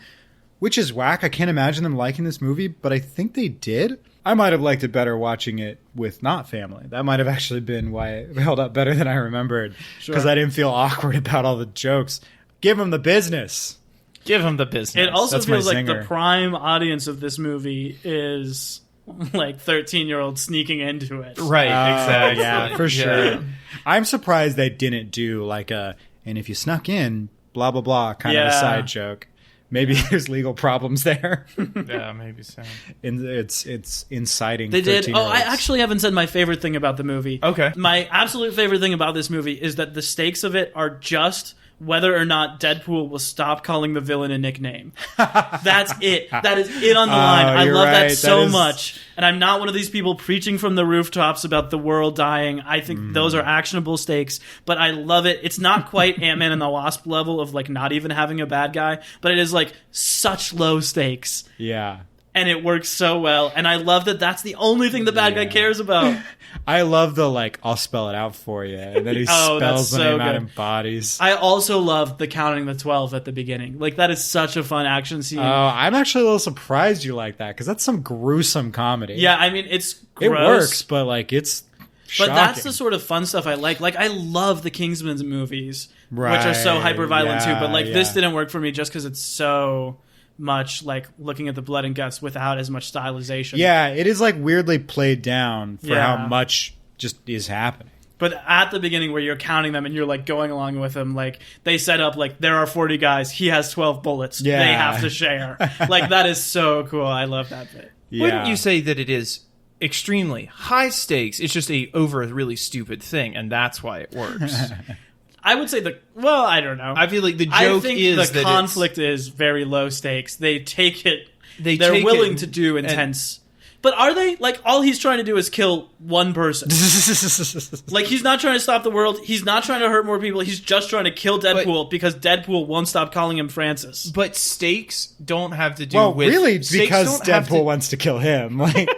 C: which is whack. I can't imagine them liking this movie, but I think they did. I might have liked it better watching it with not family. That might have actually been why it held up better than I remembered, because I didn't feel awkward about all the jokes. Give them the business.
A: Give them the business.
B: It also
C: That's my
B: feels like
C: zinger.
B: the prime audience of this movie is like 13-year-olds sneaking into it.
A: Right, exactly.
C: Yeah, for sure. I'm surprised they didn't do like and if you snuck in, blah, blah, blah, kind of a side joke. Maybe there's legal problems there.
A: Yeah, maybe so.
C: It's inciting.
B: They did.
C: 13-year-olds.
B: Oh, I actually haven't said my favorite thing about the movie.
A: Okay.
B: My absolute favorite thing about this movie is that the stakes of it are just whether or not Deadpool will stop calling the villain a nickname. That's it. That is it on the line. I
C: you're
B: love that
C: right.
B: so
C: That is-
B: much. And I'm not one of these people preaching from the rooftops about the world dying. I think those are actionable stakes, but I love it. It's not quite Ant-Man and the Wasp level of like not even having a bad guy, but it is like such low stakes.
C: Yeah.
B: And it works so well. And I love that that's the only thing the bad guy cares about.
C: I love the like, I'll spell it out for you. And then he
B: Oh, that's
C: spells the
B: so
C: name out
B: good.
C: in bodies.
B: I also love the counting the 12 at the beginning. Like, that is such a fun action scene.
C: Oh, I'm actually a little surprised you like that, because that's some gruesome comedy.
B: Yeah, I mean, it's
C: It
B: gross.
C: works, but like it's shocking.
B: But that's the sort of fun stuff I like. Like, I love the Kingsman's movies, which are so
C: Right,
B: hyper-violent too. But, like, this
C: yeah.
B: didn't work for me just because it's so much, like, looking at the blood and guts without as much stylization.
C: Yeah, it is like weirdly played down for
B: Yeah.
C: how much just is happening.
B: But at the beginning where you're counting them and you're, like, going along with them, like, they set up, like, there are 40 guys. He has 12 bullets.
C: Yeah.
B: They have to share. Like, that is so cool. I love that bit.
C: Yeah.
A: Wouldn't you say that it is extremely high stakes? It's just a really stupid thing, and that's why it works.
B: I would say I don't know.
A: I feel like the
B: I
A: joke
B: think
A: is
B: the
A: that
B: conflict is very low stakes. They take it.
A: They're
B: They're willing to do intense. But are they? Like, all he's trying to do is kill one person. Like, he's not trying to stop the world. He's not trying to hurt more people. He's just trying to kill Deadpool because Deadpool won't stop calling him Francis.
A: But stakes don't have to do
C: Well,
A: with...
C: really,
A: stakes
C: because
A: don't have
C: Deadpool wants to kill him. Like,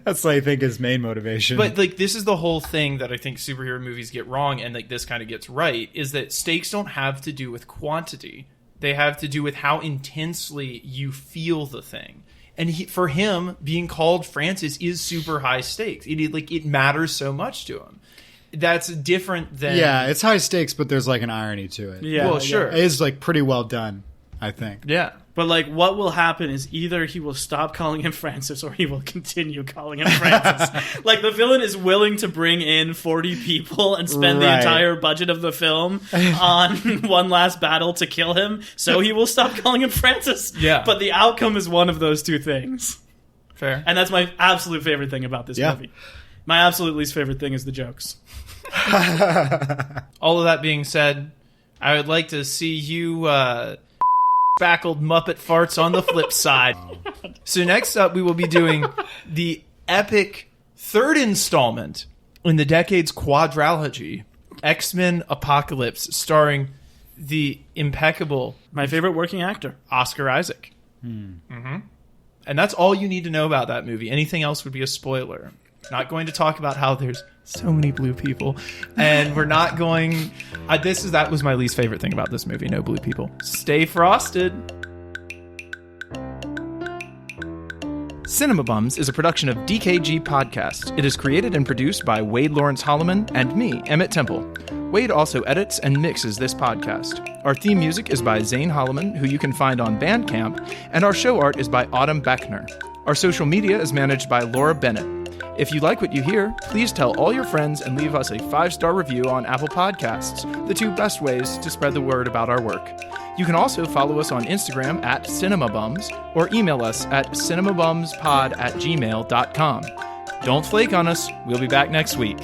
C: that's, I think, his main motivation.
A: But, like, this is the whole thing that I think superhero movies get wrong, and, like, this kind of gets right, is that stakes don't have to do with quantity. They have to do with how intensely you feel the thing. And for him, being called Francis is super high stakes. It matters so much to him. That's different than...
C: Yeah, it's high stakes, but there's, like, an irony to it.
B: Yeah.
A: Well, sure.
C: It is, like, pretty well done, I think.
A: Yeah.
B: But, like, what will happen is either he will stop calling him Francis or he will continue calling him Francis. Like, the villain is willing to bring in 40 people and spend the entire budget of the film on one last battle to kill him, so he will stop calling him Francis.
A: Yeah.
B: But the outcome is one of those two things.
A: Fair.
B: And that's my absolute favorite thing about this movie. My absolute least favorite thing is the jokes.
A: All of that being said, I would like to see you... spackled Muppet farts on the flip side. So next up, we will be doing the epic third installment in the Decade's quadrilogy, X-Men Apocalypse, starring the impeccable,
B: My favorite working actor,
A: Oscar Isaac. Mm-hmm. And that's all you need to know about that movie. Anything else would be a spoiler. Not going to talk about how there's so many blue people, and we're not going... that was my least favorite thing about this movie, no blue people. Stay frosted. Cinema Bums is a production of DKG Podcast. It is created and produced by Wade Lawrence Holloman and me, Emmett Temple. Wade also edits and mixes this podcast. Our theme music is by Zane Holloman, who you can find on Bandcamp, and our show art is by Autumn Beckner. Our social media is managed by Laura Bennett. If you like what you hear, please tell all your friends and leave us a 5-star review on Apple Podcasts, the two best ways to spread the word about our work. You can also follow us on Instagram at CinemaBums or email us at cinemabumspod@gmail.com. Don't flake on us. We'll be back next week.